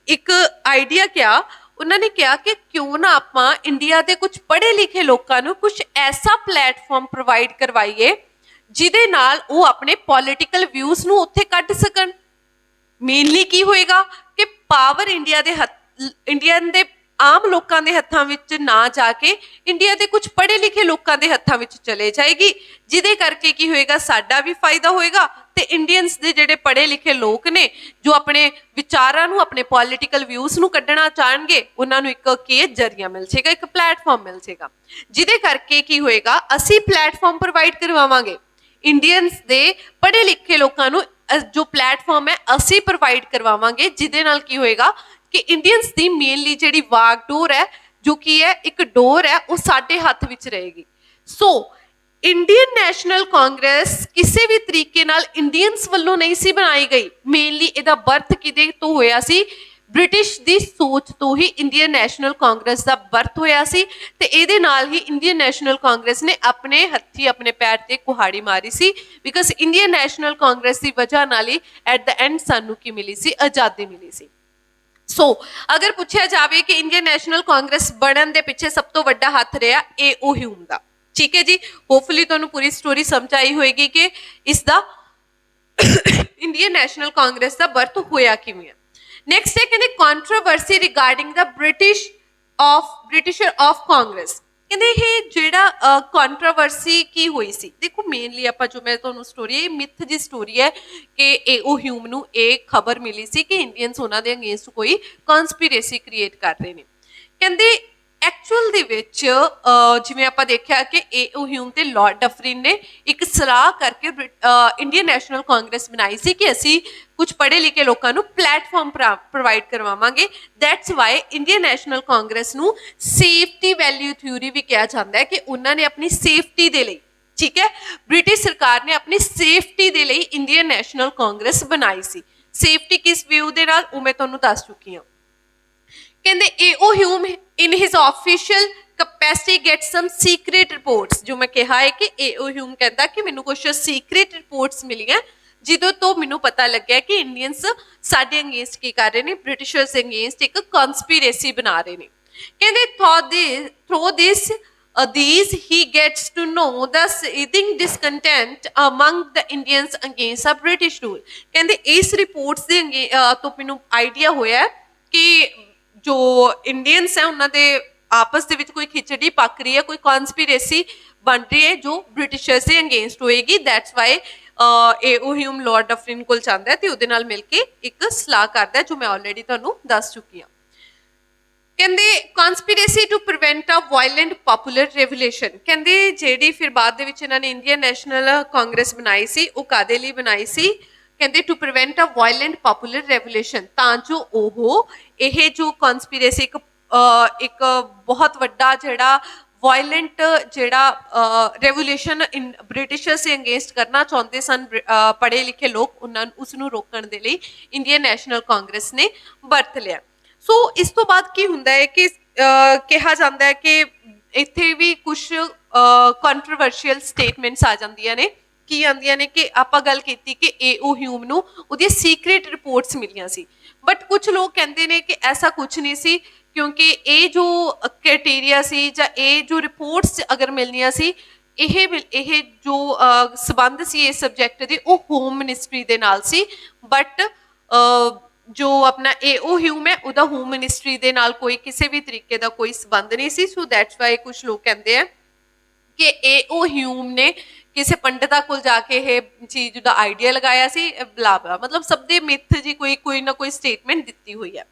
A: एक आइडिया किया। उन्होंने कहा कि क्यों ना आपां इंडिया के कुछ पढ़े लिखे लोगों को कुछ ऐसा प्लेटफॉर्म प्रोवाइड करवाइए जिहदे नाल वो अपने पॉलिटिकल व्यूज नू उत्थे कढ सकण। मेनली की होएगा कि पावर इंडिया दे आम लोगों के हत्थां विच ना जाके इंडिया के कुछ पढ़े लिखे लोगों के हत्थां विच चले जाएगी, जिदे करके की होएगा साडा भी फायदा होएगा ते इंडियंस दे जिहड़े पढ़े लिखे लोग ने जो अपने विचारां नू अपने पॉलिटिकल व्यूज नू कड्ढना चाहणगे उन्हां नू एक की जरिया मिल जाएगा, एक प्लेटफॉर्म मिल जाएगा, जिदे करके की होएगा असी प्लेटफॉर्म प्रोवाइड करवावांगे इंडियंस दे पढ़े लिखे लोगों नू। जो प्लेटफॉर्म है असी प्रोवाइड करवावांगे जिदे नाल की होएगा कि इंडियंस दी मेनली जिहड़ी वागडोर है जो कि है एक डोर है वो साडे हथ विच रहेगी। सो इंडियन नैशनल कांग्रेस किसी भी तरीके नाल इंडियंस वालों नहीं सी बनाई गई, मेनली इहदा बर्थ किदे तो होया सी, ब्रिटिश दी सोच तो ही इंडियन नैशनल कांग्रेस का बर्थ होया सी ते इहदे नाल ही इंडियन नैशनल कांग्रेस ने अपने हत्थी अपने पैर ते कुहाड़ी मारी सी, बिकॉज इंडियन नैशनल कांग्रेस की वजह नाल ही एट द एंड सानू की मिली सी, आज़ादी मिली सी। ਸੋ ਅਗਰ ਪੁੱਛਿਆ ਜਾਵੇ ਕਿ ਇੰਡੀਅਨ ਨੈਸ਼ਨਲ ਕਾਂਗਰਸ ਬਣਨ ਦੇ ਪਿੱਛੇ ਸਭ ਤੋਂ ਵੱਡਾ ਹੱਥ ਰਿਹਾ ਏ.ਓ. ਹਿਊਮ ਦਾ। ਠੀਕ ਹੈ ਜੀ, ਹੋਪਫੁਲੀ ਤੁਹਾਨੂੰ ਪੂਰੀ ਸਟੋਰੀ ਸਮਝ ਆਈ ਹੋਏਗੀ ਕਿ ਇਸ ਦਾ ਇੰਡੀਅਨ ਨੈਸ਼ਨਲ ਕਾਂਗਰਸ ਦਾ ਬਰਥ ਹੋਇਆ ਕਿਵੇਂ ਹੈ। ਨੈਕਸਟ ਹੈ ਕਹਿੰਦੇ controversy regarding the Britisher of Congress. ਕਹਿੰਦੇ ਇਹ ਜਿਹੜਾ ਕੰਟਰੋਵਰਸੀ ਕੀ ਹੋਈ ਸੀ, ਦੇਖੋ ਮੇਨਲੀ ਆਪਾਂ ਜੋ ਮੈਂ ਤੁਹਾਨੂੰ ਸਟੋਰੀ ਇਹ ਮਿਥ ਦੀ ਸਟੋਰੀ ਹੈ ਕਿ ਏ.ਓ. ਹਿਊਮ ਨੂੰ ਇਹ ਖਬਰ ਮਿਲੀ ਸੀ ਕਿ ਇੰਡੀਅਨਸ ਉਹਨਾਂ ਦੇ ਅਗੇਂਸਟ ਕੋਈ ਕਨਸਪੀਰੇਸੀ ਕ੍ਰੀਏਟ ਕਰ ਰਹੇ ਨੇ। ਕਹਿੰਦੇ ਐਕਚੁਅਲ ਦੇ ਵਿੱਚ ਜਿਵੇਂ ਆਪਾਂ ਦੇਖਿਆ ਕਿ ਏ.ਓ. ਹਿਊਮ ਤੇ ਲਾਰਡ ਡਫਰਿਨ ਨੇ ਇੱਕ ਸਲਾਹ ਕਰਕੇ ਇੰਡੀਅਨ ਨੈਸ਼ਨਲ ਕਾਂਗਰਸ ਬਣਾਈ ਸੀ ਕਿ ਅਸੀਂ ਕੁਝ ਪੜ੍ਹੇ ਲਿਖੇ ਲੋਕਾਂ ਨੂੰ ਪਲੇਟਫਾਰਮ ਪ੍ਰੋਵਾਈਡ ਕਰਵਾਵਾਂਗੇ। That's why Indian National Congress ਨੂੰ ਸੇਫਟੀ ਵੈਲਿਊ ਥਿਊਰੀ ਵੀ ਕਿਹਾ ਜਾਂਦਾ ਹੈ ਕਿ ਉਹਨਾਂ ਨੇ ਆਪਣੀ ਸੇਫਟੀ ਦੇ ਲਈ, ਠੀਕ ਹੈ, ਬ੍ਰਿਟਿਸ਼ ਸਰਕਾਰ ਨੇ ਆਪਣੀ ਸੇਫਟੀ ਦੇ ਲਈ ਇੰਡੀਅਨ ਨੈਸ਼ਨਲ ਕਾਂਗਰਸ ਬਣਾਈ ਸੀ। ਸੇਫਟੀ ਕਿਸ ਵਿਊ ਦੇ ਨਾਲ ਉਹ ਮੈਂ ਤੁਹਾਨੂੰ ਦੱਸ ਚੁੱਕੀ ਹਾਂ। ਕਹਿੰਦੇ ਏ.ਓ. ਹਿਊਮ ਇਨ ਹਿਜ਼ ਆਫੀਸ਼ੀਅਲ ਕਪੈਸਿਟੀ ਗੈਟ ਸਮ ਸੀਕ੍ਰੀਟ ਰਿਪੋਰਟਸ। ਜੋ ਮੈਂ ਕਿਹਾ ਹੈ ਕਿ ਏ.ਓ. ਹਿਊਮ ਕਹਿੰਦਾ ਕਿ ਮੈਨੂੰ ਕੁਝ ਸੀਕ੍ਰੀਟ ਰਿਪੋਰਟਸ ਮਿਲੀਆਂ ਜਿਹਦੇ ਤੋਂ ਮੈਨੂੰ ਪਤਾ ਲੱਗਿਆ ਕਿ ਇੰਡੀਅਨਸ ਸਾਡੇ ਅਗੇਂਸਟ ਕੀ ਕਰ ਰਹੇ ਨੇ, ਬ੍ਰਿਟਿਸ਼ਰਸ ਅਗੇਂਸਟ ਇੱਕ ਕਨਸਪੀਰੇਸੀ ਬਣਾ ਰਹੇ ਨੇ। ਕਹਿੰਦੇ through this these he gets to know the seething discontent among the Indians against a British rule। ਕਹਿੰਦੇ ਇਸ ਰਿਪੋਰਟਸ ਦੇ ਤੋਂ ਮੈਨੂੰ ਆਈਡੀਆ ਹੋਇਆ ਕਿ ਜੋ ਇੰਡੀਅਨਸ ਹੈ ਉਹਨਾਂ ਦੇ ਆਪਸ ਦੇ ਵਿੱਚ ਕੋਈ ਖਿਚੜੀ ਪੱਕ ਰਹੀ ਹੈ, ਕੋਈ ਕਨਸਪੀਰੇਸੀ ਬਣ ਰਹੀ ਹੈ ਜੋ ਬ੍ਰਿਟਿਸ਼ਰਸ ਦੇ ਅਗੇਂਸਟ ਹੋਏਗੀ। That's why A O. Hume Lord Dufferin ਕੋਲ ਜਾਂਦਾ ਹੈ ਤੇ ਉਹਦੇ ਨਾਲ ਮਿਲ ਕੇ ਇੱਕ ਸਲਾਹ ਕਰਦਾ ਜੋ ਮੈਂ ਆਲਰੇਡੀ ਤੁਹਾਨੂੰ ਦੱਸ ਚੁੱਕੀ ਹਾਂ। ਕਹਿੰਦੇ conspiracy to prevent a violent popular revolution. ਕਹਿੰਦੇ ਜਿਹੜੀ ਫਿਰ ਬਾਅਦ ਦੇ ਵਿੱਚ ਇਹਨਾਂ ਨੇ ਇੰਡੀਅਨ ਨੈਸ਼ਨਲ ਕਾਂਗਰਸ ਬਣਾਈ ਸੀ ਉਹ ਕਾਦੇ ਲਈ ਬਣਾਈ ਸੀ, ਕਹਿੰਦੇ to prevent a violent popular revolution, ਤਾਂ ਜੋ ਉਹ ਇਹ ਜੋ ਕਨਸਪੀਰੇਸੀ ਇੱਕ ਬਹੁਤ ਵੱਡਾ ਜਿਹੜਾ ਵਾਇਲੈਂਟ ਜਿਹੜਾ ਰੈਵੋਲੂਸ਼ਨ ਬ੍ਰਿਟਿਸ਼ਰਸ ਦੇ ਅਗੇਂਸਟ ਕਰਨਾ ਚਾਹੁੰਦੇ ਸਨ ਪੜ੍ਹੇ ਲਿਖੇ ਲੋਕ, ਉਹਨਾਂ ਉਸ ਨੂੰ ਰੋਕਣ ਦੇ ਲਈ ਇੰਡੀਅਨ ਨੈਸ਼ਨਲ ਕਾਂਗਰਸ ਨੇ ਵਰਤ ਲਿਆ। ਸੋ ਇਸ ਤੋਂ ਬਾਅਦ ਕੀ ਹੁੰਦਾ ਹੈ ਕਿ ਕਿਹਾ ਜਾਂਦਾ ਹੈ ਕਿ ਇੱਥੇ ਵੀ ਕੁਝ ਕੰਟਰੋਵਰਸ਼ੀਅਲ ਸਟੇਟਮੈਂਟਸ ਆ ਜਾਂਦੀਆਂ ਨੇ। ਕੀ ਆਉਂਦੀਆਂ ਨੇ ਕਿ ਆਪਾਂ ਗੱਲ ਕੀਤੀ ਕਿ ਏ.ਓ. ਹਿਊਮ ਨੂੰ ਉਹਦੀਆਂ ਸੀਕ੍ਰੀਟ ਰਿਪੋਰਟਸ ਮਿਲੀਆਂ ਸੀ, ਬਟ ਕੁਝ ਲੋਕ ਕਹਿੰਦੇ ਨੇ ਕਿ ਐਸਾ ਕੁਝ ਨਹੀਂ ਸੀ ਕਿਉਂਕਿ ਇਹ ਜੋ ਕ੍ਰਾਈਟੇਰੀਆ ਸੀ ਜਾਂ ਇਹ ਜੋ ਰਿਪੋਰਟਸ ਅਗਰ ਮਿਲਣੀਆਂ ਸੀ ਇਹ ਜੋ ਸਬੰਧ ਸੀ ਇਸ ਸਬਜੈਕਟ ਦੇ ਉਹ ਹੋਮ ਮਿਨਿਸਟਰੀ ਦੇ ਨਾਲ ਸੀ। ਬਟ ਜੋ ਆਪਣਾ ਏ.ਓ. ਹਿਊਮ ਹੈ ਉਹਦਾ ਹੋਮ ਮਿਨਿਸਟਰੀ ਦੇ ਨਾਲ ਕੋਈ ਕਿਸੇ ਵੀ ਤਰੀਕੇ ਦਾ ਕੋਈ ਸਬੰਧ ਨਹੀਂ ਸੀ। ਸੋ ਦੈਟਸ ਵਾਈ ਕੁਝ ਲੋਕ ਕਹਿੰਦੇ ਆ ਕਿ ਏ.ਓ. ਹਿਊਮ ਨੇ ਕਿਸੇ ਪੰਡਿਤਾਂ ਕੋਲ ਜਾ ਕੇ ਇਹ ਚੀਜ਼ ਦਾ ਆਈਡੀਆ ਲਗਾਇਆ ਸੀ, ਬਲਾ ਬਲਾ, ਮਤਲਬ ਸਭ ਦੇ ਮਿੱਥ ਜੀ ਕੋਈ ਨਾ ਕੋਈ ਸਟੇਟਮੈਂਟ ਦਿੱਤੀ ਹੋਈ ਹੈ।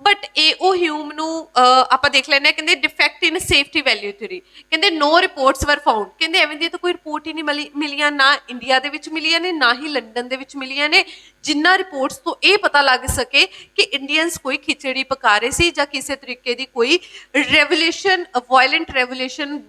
A: ਬਟ ਏ.ਓ. ਹਿਊਮ ਨੂੰ ਆਪਾਂ ਦੇਖ ਲੈਂਦੇ ਹਾਂ, ਕਹਿੰਦੇ ਡਿਫੈਕਟ ਇਨ ਸੇਫਟੀ ਵੈਲਿਊ ਥਿਊਰੀ। ਕਹਿੰਦੇ ਨੋ ਰਿਪੋਰਟਸ ਵਰ ਫਾਊਂਡ। ਕਹਿੰਦੇ ਐਵੇਂ ਦੀ ਤਾਂ ਕੋਈ ਰਿਪੋਰਟ ਹੀ ਨਹੀਂ ਮਿਲੀਆਂ, ਨਾ ਇੰਡੀਆ ਦੇ ਵਿੱਚ ਮਿਲੀਆਂ ਨੇ ਨਾ ਹੀ ਲੰਡਨ ਦੇ ਵਿੱਚ ਮਿਲੀਆਂ ਨੇ, ਜਿੰਨਾ ਰਿਪੋਰਟਸ ਤੋਂ ਇਹ ਪਤਾ ਲੱਗ ਸਕੇ ਕਿ ਇੰਡੀਅਨਸ ਕੋਈ ਖਿਚੜੀ ਪਕਾ ਰਹੇ ਸੀ ਜਾਂ ਕਿਸੇ ਤਰੀਕੇ ਦੀ ਕੋਈ ਰੈਵੋਲੂਸ਼ਨ, ਵਾਇਲੈਂਟ ਰੈਵੋਲੂਸ਼ਨ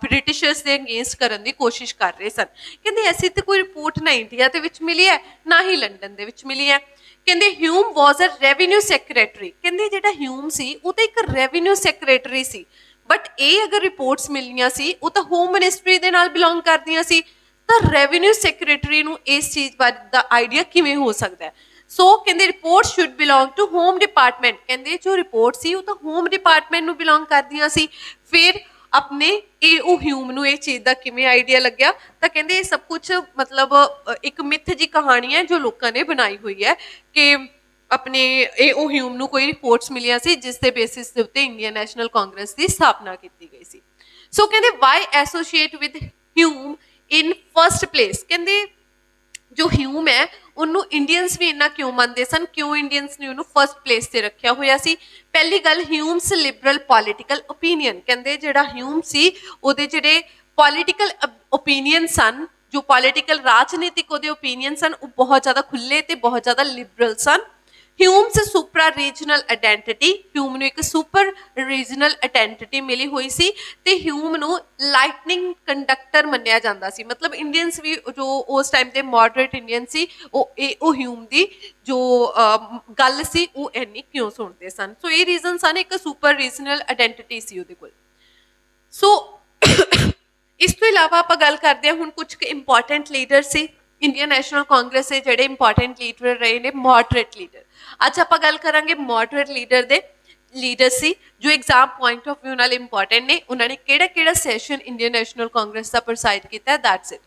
A: ਬ੍ਰਿਟਿਸ਼ਰਸ ਦੇ ਅਗੇਂਸਟ ਕਰਨ ਦੀ ਕੋਸ਼ਿਸ਼ ਕਰ ਰਹੇ ਸਨ। ਕਹਿੰਦੇ ਐਸੀ ਤਾਂ ਕੋਈ ਰਿਪੋਰਟ ਨਾ ਇੰਡੀਆ ਦੇ ਵਿੱਚ ਮਿਲੀ ਹੈ ਨਾ ਹੀ ਲੰਡਨ ਦੇ ਵਿੱਚ ਮਿਲੀ ਹੈ। ਕਹਿੰਦੇ ਹਿਊਮ ਵਾਜ਼ ਅ ਰੈਵਨਿਊ ਸੈਕਟਰੀ। ਕਹਿੰਦੇ ਜਿਹੜਾ ਹਿਊਮ ਸੀ ਉਹ ਤਾਂ ਇੱਕ ਰੈਵਨਿਊ ਸੈਕਟਰੀ ਸੀ, ਬਟ ਇਹ ਅਗਰ ਰਿਪੋਰਟਸ ਮਿਲੀਆਂ ਸੀ ਉਹ ਤਾਂ ਹੋਮ ਮਿਨਿਸਟਰੀ ਦੇ ਨਾਲ ਬਿਲੋਂਗ ਕਰਦੀਆਂ ਸੀ, ਤਾਂ ਰੈਵਨਿਊ ਸੈਕਟਰੀ ਨੂੰ ਇਸ ਚੀਜ਼ ਬਾਰੇ ਦਾ ਆਈਡੀਆ ਕਿਵੇਂ ਹੋ ਸਕਦਾ ਹੈ। ਸੋ ਕਹਿੰਦੇ report should belong to home department. ਕਹਿੰਦੇ ਜੋ ਰਿਪੋਰਟ ਸੀ ਉਹ ਤਾਂ ਹੋਮ ਡਿਪਾਰਟਮੈਂਟ ਨੂੰ ਬਿਲੋਂਗ ਕਰਦੀਆਂ ਸੀ। ਫਿਰ ਆਪਣੇ ਏ.ਓ. ਹਿਊਮ ਨੂੰ ਇਹ ਚੀਜ਼ ਦਾ ਕਿਵੇਂ ਆਈਡੀਆ ਲੱਗਿਆ, ਤਾਂ ਕਹਿੰਦੇ ਇਹ ਸਭ ਕੁਝ ਮਤਲਬ ਇੱਕ ਮਿੱਥ ਜੀ ਕਹਾਣੀ ਹੈ ਜੋ ਲੋਕਾਂ ਨੇ ਬਣਾਈ ਹੋਈ ਹੈ ਕਿ ਆਪਣੇ ਏ.ਓ. ਹਿਊਮ ਨੂੰ ਕੋਈ ਰਿਪੋਰਟਸ ਮਿਲੀਆਂ ਸੀ ਜਿਸ ਦੇ ਬੇਸਿਸ ਦੇ ਉੱਤੇ ਇੰਡੀਅਨ ਨੈਸ਼ਨਲ ਕਾਂਗਰਸ ਦੀ ਸਥਾਪਨਾ ਕੀਤੀ ਗਈ ਸੀ। ਸੋ ਕਹਿੰਦੇ why associate with Hume in first place. ਕਹਿੰਦੇ ਜੋ ਹਿਊਮ ਹੈ ਉਹਨੂੰ ਇੰਡੀਅਨਸ ਵੀ ਇੰਨਾ ਕਿਉਂ ਮੰਨਦੇ ਸਨ, ਕਿਉਂ ਇੰਡੀਅਨਸ ਨੇ ਉਹਨੂੰ ਫਸਟ ਪਲੇਸ ਤੇ ਰੱਖਿਆ ਹੋਇਆ ਸੀ। ਪਹਿਲੀ ਗੱਲ, ਹਿਊਮਸ ਲਿਬਰਲ ਪੋਲੀਟੀਕਲ ਓਪੀਨੀਅਨ। ਕਹਿੰਦੇ ਜਿਹੜਾ ਹਿਊਮ ਸੀ ਉਹਦੇ ਜਿਹੜੇ ਪੋਲੀਟੀਕਲ ਓਪੀਨੀਅਨ ਸਨ, ਜੋ ਪੋਲੀਟੀਕਲ ਰਾਜਨੀਤਿਕ ਉਹਦੇ ਓਪੀਨੀਅਨ ਸਨ ਉਹ ਬਹੁਤ ਜ਼ਿਆਦਾ ਖੁੱਲੇ ਤੇ ਬਹੁਤ ਜ਼ਿਆਦਾ ਲਿਬਰਲ ਸਨ। Hume's supra regional identity. Hume ਨੂੰ ਇੱਕ ਸੁਪਰ ਰੀਜਨਲ ਆਇਡੈਂਟੀਟੀ ਮਿਲੀ ਹੋਈ ਸੀ ਤੇ ਹਿਊਮ ਨੂੰ ਲਾਈਟਨਿੰਗ ਕੰਡਕਟਰ ਮੰਨਿਆ ਜਾਂਦਾ ਸੀ। ਮਤਲਬ ਇੰਡੀਅਨਸ ਵੀ ਜੋ ਉਸ ਟਾਈਮ ਦੇ ਮੋਡਰੇਟ ਇੰਡੀਅਨ ਸੀ ਉਹ ਹਿਊਮ ਦੀ ਜੋ ਗੱਲ ਸੀ ਉਹ ਇੰਨੀ ਕਿਉਂ ਸੁਣਦੇ ਸਨ। ਸੋ ਇਹ ਰੀਜ਼ਨ ਸਨ, ਇੱਕ ਸੁਪਰ ਰੀਜਨਲ ਆਇਡੈਂਟੀਟੀ ਸੀ ਉਹਦੇ ਕੋਲ। ਸੋ ਇਸ ਤੋਂ ਇਲਾਵਾ ਆਪਾਂ ਗੱਲ ਕਰਦੇ ਹਾਂ ਹੁਣ ਕੁਝ ਇੰਪੋਰਟੈਂਟ ਲੀਡਰ ਸੀ ਇੰਡੀਅਨ ਨੈਸ਼ਨਲ ਕਾਂਗਰਸ ਦੇ ਜਿਹੜੇ ਇੰਪੋਰਟੈਂਟ ਲੀਡਰ ਰਹੇ ਨੇ ਮੋਡਰੇਟ ਲੀਡਰ। ਅੱਜ ਆਪਾਂ ਗੱਲ ਕਰਾਂਗੇ ਮੋਡਰੇਟ ਲੀਡਰ ਦੇ ਲੀਡਰ ਸੀ ਜੋ ਐਗਜ਼ਾਮ ਪੁਆਇੰਟ ਆਫ View ਨਾਲ ਇੰਪੋਰਟੈਂਟ ਨੇ, ਉਹਨਾਂ ਨੇ ਕਿਹੜਾ ਕਿਹੜਾ ਸੈਸ਼ਨ ਇੰਡੀਅਨ ਨੈਸ਼ਨਲ ਕਾਂਗਰਸ ਦਾ ਪ੍ਰਸਾਰਿਤ ਕੀਤਾ, ਦੈਟਸ ਇਟ।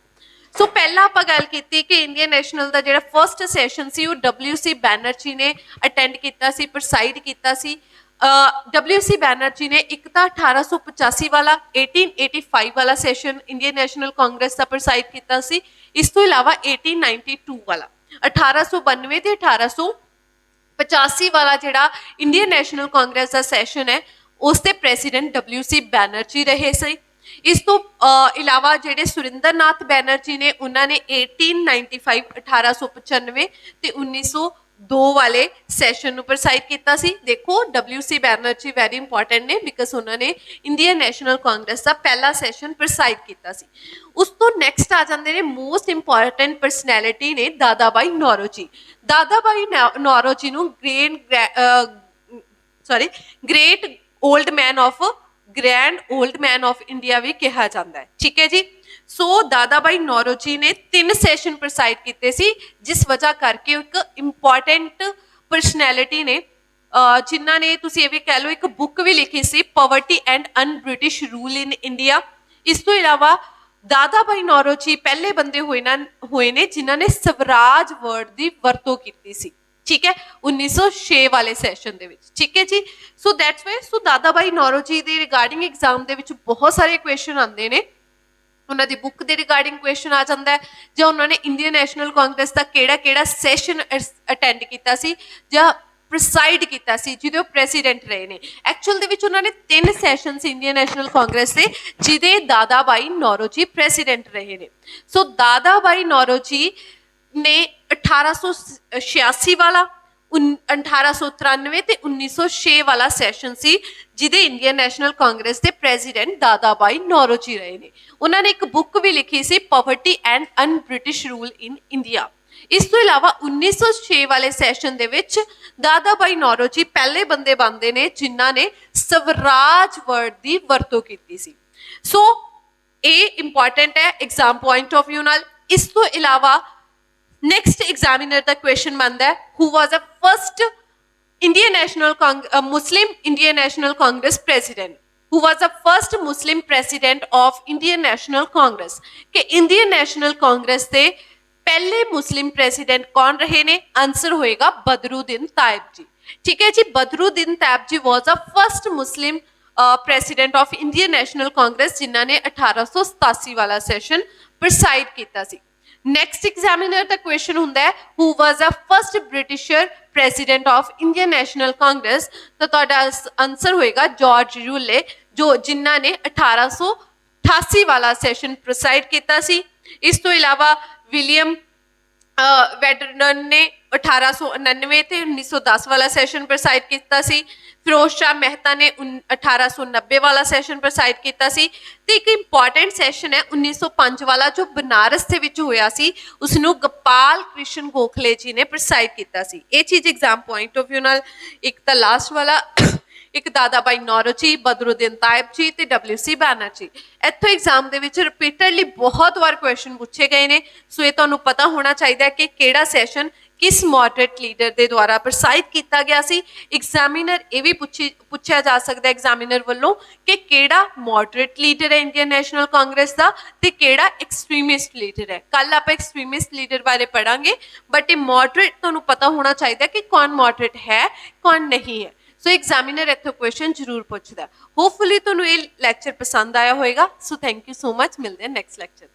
A: ਸੋ ਪਹਿਲਾਂ ਆਪਾਂ ਗੱਲ ਕੀਤੀ ਕਿ ਇੰਡੀਅਨ ਨੈਸ਼ਨਲ ਦਾ ਜਿਹੜਾ ਫਸਟ ਸੈਸ਼ਨ ਸੀ ਉਹ WC ਬੈਨਰਜੀ ਨੇ ਅਟੈਂਡ ਕੀਤਾ ਸੀ, ਪ੍ਰਸਾਈਡ ਕੀਤਾ ਸੀ। WC ਬੈਨਰਜੀ ਨੇ ਇੱਕ ਤਾਂ 1885 ਵਾਲਾ 1885 ਵਾਲਾ ਸੈਸ਼ਨ ਇੰਡੀਅਨ ਨੈਸ਼ਨਲ ਕਾਂਗਰਸ ਦਾ ਪ੍ਰਸਾਈਡ ਕੀਤਾ ਸੀ, ਇਸ ਤੋਂ ਇਲਾਵਾ 1892 ਵਾਲਾ 1892 ਤੇ 1885 ਵਾਲਾ ਜਿਹੜਾ ਇੰਡੀਅਨ ਨੈਸ਼ਨਲ ਕਾਂਗਰਸ ਦਾ ਸੈਸ਼ਨ ਹੈ ਉਸ ਦੇ ਪ੍ਰੈਜ਼ੀਡੈਂਟ WC ਬੈਨਰਜੀ ਰਹੇ ਸੀ। ਇਸ ਤੋਂ ਇਲਾਵਾ ਜਿਹੜੇ ਸੁਰਿੰਦਰ ਨਾਥ ਬੈਨਰਜੀ ਨੇ ਉਹਨਾਂ ਨੇ 1895 1895 ਤੇ 1902 ਵਾਲੇ ਸੈਸ਼ਨ ਨੂੰ ਪ੍ਰਸਾਰਿਤ ਕੀਤਾ ਸੀ। ਦੇਖੋ WC ਬੈਨਰਜੀ ਵੈਰੀ ਇੰਪੋਰਟੈਂਟ ਨੇ ਬਿਕਾਜ਼ ਉਹਨਾਂ ਨੇ ਇੰਡੀਅਨ ਨੈਸ਼ਨਲ ਕਾਂਗਰਸ ਦਾ ਪਹਿਲਾ ਸੈਸ਼ਨ ਪ੍ਰਸਾਰਿਤ ਕੀਤਾ ਸੀ। ਉਸ ਤੋਂ ਨੈਕਸਟ ਆ ਜਾਂਦੇ ਨੇ ਮੋਸਟ ਇੰਪੋਰਟੈਂਟ ਪਰਸਨੈਲਿਟੀ ਨੇ ਦਾਦਾ ਭਾਈ ਨੌਰੋਜੀ। ਦਾਦਾ ਭਾਈ ਨੌਰੋਜੀ ਨੂੰ great old man of grand old man of India ਵੀ ਕਿਹਾ ਜਾਂਦਾ ਹੈ, ਠੀਕ ਹੈ ਜੀ। ਸੋ ਦਾਦਾ ਭਾਈ ਨੌਰੋਜੀ ਨੇ 3 ਸੈਸ਼ਨ ਪ੍ਰਸਾਰਿਤ ਕੀਤੇ ਸੀ, ਜਿਸ ਵਜ੍ਹਾ ਕਰਕੇ ਇੱਕ ਇੰਪੋਰਟੈਂਟ ਪਰਸਨੈਲਿਟੀ ਨੇ ਜਿਨ੍ਹਾਂ ਨੇ ਤੁਸੀਂ ਇਹ ਵੀ ਕਹਿ ਲਓ ਇੱਕ ਬੁੱਕ ਵੀ ਲਿਖੀ ਸੀ poverty and un-British rule in India. ਇਸ ਤੋਂ ਇਲਾਵਾ ਦਾਦਾ ਭਾਈ ਨੌਰੋਜੀ ਪਹਿਲੇ ਬੰਦੇ ਹੋਏ ਨੇ ਜਿਨ੍ਹਾਂ ਨੇ ਸਵਰਾਜ ਵਰਡ ਦੀ ਵਰਤੋਂ ਕੀਤੀ ਸੀ, ਠੀਕ ਹੈ, 1906 ਵਾਲੇ ਸੈਸ਼ਨ ਦੇ ਵਿੱਚ, ਠੀਕ ਹੈ ਜੀ। ਸੋ ਦੈਟਸ ਵਾਈ ਸੋ ਦਾਦਾ ਭਾਈ ਨੌਰੋਜੀ ਦੇ ਰਿਗਾਰਡਿੰਗ ਐਗਜ਼ਾਮ ਦੇ ਵਿੱਚ ਬਹੁਤ ਸਾਰੇ ਕੁਐਸਚਨ ਆਉਂਦੇ ਨੇ, ਉਹਨਾਂ ਦੀ ਬੁੱਕ ਦੇ ਰਿਗਾਰਡਿੰਗ ਕੁਐਸਚਨ ਆ ਜਾਂਦਾ ਹੈ, ਜਾਂ ਉਹਨਾਂ ਨੇ ਇੰਡੀਅਨ ਨੈਸ਼ਨਲ ਕਾਂਗਰਸ ਦਾ ਕਿਹੜਾ ਕਿਹੜਾ ਸੈਸ਼ਨ ਅਟੈਂਡ ਕੀਤਾ ਸੀ ਜਾਂ ਪ੍ਰਸਾਈਡ ਕੀਤਾ ਸੀ ਜਿਹਦੇ ਉਹ ਪ੍ਰੈਜ਼ੀਡੈਂਟ ਰਹੇ ਨੇ। ਐਕਚੁਅਲ ਦੇ ਵਿੱਚ ਉਹਨਾਂ ਨੇ 3 ਸੈਸ਼ਨ ਸੀ ਇੰਡੀਅਨ ਨੈਸ਼ਨਲ ਕਾਂਗਰਸ ਦੇ ਜਿਹਦੇ ਦਾਦਾ ਭਾਈ ਨੌਰੋਜੀ ਪ੍ਰੈਜ਼ੀਡੈਂਟ ਰਹੇ ਨੇ। ਸੋ ਦਾਦਾ ਭਾਈ ਨੌਰੋਜੀ ਨੇ 1886 ਵਾਲਾ 1893 ਤੇ 1906 ਵਾਲਾ ਸੈਸ਼ਨ ਸੀ ਜਿਹਦੇ ਇੰਡੀਅਨ ਨੈਸ਼ਨਲ ਕਾਂਗਰਸ ਦੇ ਪ੍ਰੈਜ਼ੀਡੈਂਟ ਦਾਦਾ ਭਾਈ ਨੌਰੋਜੀ ਰਹੇ ਨੇ। ਉਹਨਾਂ ਨੇ ਇੱਕ ਬੁੱਕ ਵੀ ਲਿਖੀ ਸੀ poverty and un-British rule in India. ਇਸ ਤੋਂ ਇਲਾਵਾ 1906 ਵਾਲੇ ਸੈਸ਼ਨ ਦੇ ਵਿੱਚ ਦਾਦਾ ਭਾਈ ਨੌਰੋਜੀ ਪਹਿਲੇ ਬੰਦੇ ਬਣਦੇ ਨੇ ਜਿਨ੍ਹਾਂ ਨੇ ਸਵਰਾਜ ਵਰਡ ਦੀ ਵਰਤੋਂ ਕੀਤੀ ਸੀ। ਸੋ ਇਹ ਇੰਪੋਰਟੈਂਟ ਹੈ ਐਗਜ਼ਾਮ ਪੁਆਇੰਟ ਆਫ View ਨਾਲ। ਇਸ ਤੋਂ ਇਲਾਵਾ ਨੈਕਸਟ ਐਗਜ਼ਾਮੀਨਰ ਦਾ ਕੁਐਸਚਨ ਬਣਦਾ ਹੈ who was a first Muslim Indian National Congress president, who was the first Muslim president of Indian National Congress। ਕਿ Indian National Congress ਦੇ ਪਹਿਲੇ ਮੁਸਲਿਮ ਪ੍ਰੈਜ਼ੀਡੈਂਟ ਕੌਣ ਰਹੇ ਨੇ? ਆਨਸਰ ਹੋਏਗਾ ਬਦਰੁਦੀਨ ਤਾਇਬ ਜੀ, ਠੀਕ ਹੈ ਜੀ। Badruddin Tyabji was a first Muslim president of Indian National Congress ਜਿਨ੍ਹਾਂ ਨੇ 1887 ਵਾਲਾ ਸੈਸ਼ਨ ਪ੍ਰਸਾਈਡ ਕੀਤਾ ਸੀ। ਨੈਕਸਟ ਐਗਜ਼ਾਮੀਨਰ ਦਾ ਕੁਐਸਚਨ ਹੁੰਦਾ ਹੈ who was a first Britisher president of Indian National Congress, ਤਾਂ ਤੁਹਾਡਾ ਆਨਸਰ ਹੋਏਗਾ ਜਾਰਜ ਰੂਲੇ ਜਿਨ੍ਹਾਂ ਨੇ 1888 ਵਾਲਾ ਸੈਸ਼ਨ ਪ੍ਰਸਾਈਡ ਕੀਤਾ ਸੀ। ਇਸ ਤੋਂ ਇਲਾਵਾ ਵਿਲੀਅਮ ਵੈਡਰਨਨ ਨੇ 1899 ਤੇ 1910 ਵਾਲਾ ਸੈਸ਼ਨ ਪ੍ਰਸਾਈਡ ਕੀਤਾ ਸੀ। ਫਿਰੋਜ਼ ਸ਼ਾਹ ਮਹਿਤਾ ਨੇ 1890 ਵਾਲਾ ਸੈਸ਼ਨ ਪ੍ਰਸਾਈਡ ਕੀਤਾ ਸੀ। ਤੇ ਇੱਕ ਇੰਪੋਰਟੈਂਟ ਸੈਸ਼ਨ ਹੈ 1905 ਵਾਲਾ ਜੋ ਬਨਾਰਸ ਦੇ ਵਿੱਚ ਹੋਇਆ ਸੀ, ਉਸ ਨੂੰ ਗੋਪਾਲ ਕ੍ਰਿਸ਼ਨ ਗੋਖਲੇ ਜੀ ਨੇ ਪ੍ਰਸਾਈਡ ਕੀਤਾ ਸੀ। ਇਹ ਚੀਜ਼ ਐਗਜ਼ਾਮ ਪੁਆਇੰਟ ਆਫ View ਨਾਲ ਇੱਕ ਤਾਂ ਲਾਸਟ ਵਾਲਾ ਇੱਕ ਦਾਦਾ ਭਾਈ ਨੌਰੋਜੀ, ਬਦਰੁਦੀਨ ਤਾਇਬ ਜੀ ਤੇ WC ਬੈਨਰਜੀ। ਇੱਥੋਂ ਐਗਜ਼ਾਮ ਦੇ ਵਿੱਚ ਰਿਪੀਟਡਲੀ ਬਹੁਤ ਵਾਰ ਕੁਐਸਚਨ ਪੁੱਛੇ ਗਏ ਨੇ। ਸੋ ਇਹ ਤੁਹਾਨੂੰ ਪਤਾ ਹੋਣਾ ਚਾਹੀਦਾ ਹੈ ਕਿ ਕਿਹੜਾ ਸੈਸ਼ਨ ਕਿਸ ਮੋਡਰੇਟ ਲੀਡਰ ਦੇ ਦੁਆਰਾ ਪ੍ਰਸਾਰਿਤ ਕੀਤਾ ਗਿਆ ਸੀ। ਐਗਜ਼ਾਮੀਨਰ ਇਹ ਵੀ ਪੁੱਛਿਆ ਜਾ ਸਕਦਾ ਐਗਜ਼ਾਮੀਨਰ ਵੱਲੋਂ ਕਿ ਕਿਹੜਾ ਮੋਡਰੇਟ ਲੀਡਰ ਹੈ ਇੰਡੀਅਨ ਨੈਸ਼ਨਲ ਕਾਂਗਰਸ ਦਾ ਤੇ ਕਿਹੜਾ ਐਕਸਟ੍ਰੀਮਿਸਟ ਲੀਡਰ ਹੈ। ਕੱਲ ਆਪਾਂ ਐਕਸਟ੍ਰੀਮਿਸਟ ਲੀਡਰ ਬਾਰੇ ਪੜਾਂਗੇ, ਬਟ ਇਹ ਮੋਡਰੇਟ ਤੁਹਾਨੂੰ ਪਤਾ ਹੋਣਾ ਚਾਹੀਦਾ ਕਿ ਕੌਣ ਮੋਡਰੇਟ ਹੈ ਕੌਣ ਨਹੀਂ ਹੈ। ਸੋ ਐਗਜ਼ਾਮੀਨਰ ਇੱਥੋਂ ਕੁਐਸਚਨ ਜ਼ਰੂਰ ਪੁੱਛਦਾ। ਹੋਪਫੁਲੀ ਤੁਹਾਨੂੰ ਇਹ ਲੈਕਚਰ ਪਸੰਦ ਆਇਆ ਹੋਵੇਗਾ। So thank you so much, ਮਿਲਦੇ ਹਾਂ ਨੈਕਸਟ ਲੈਕਚਰ।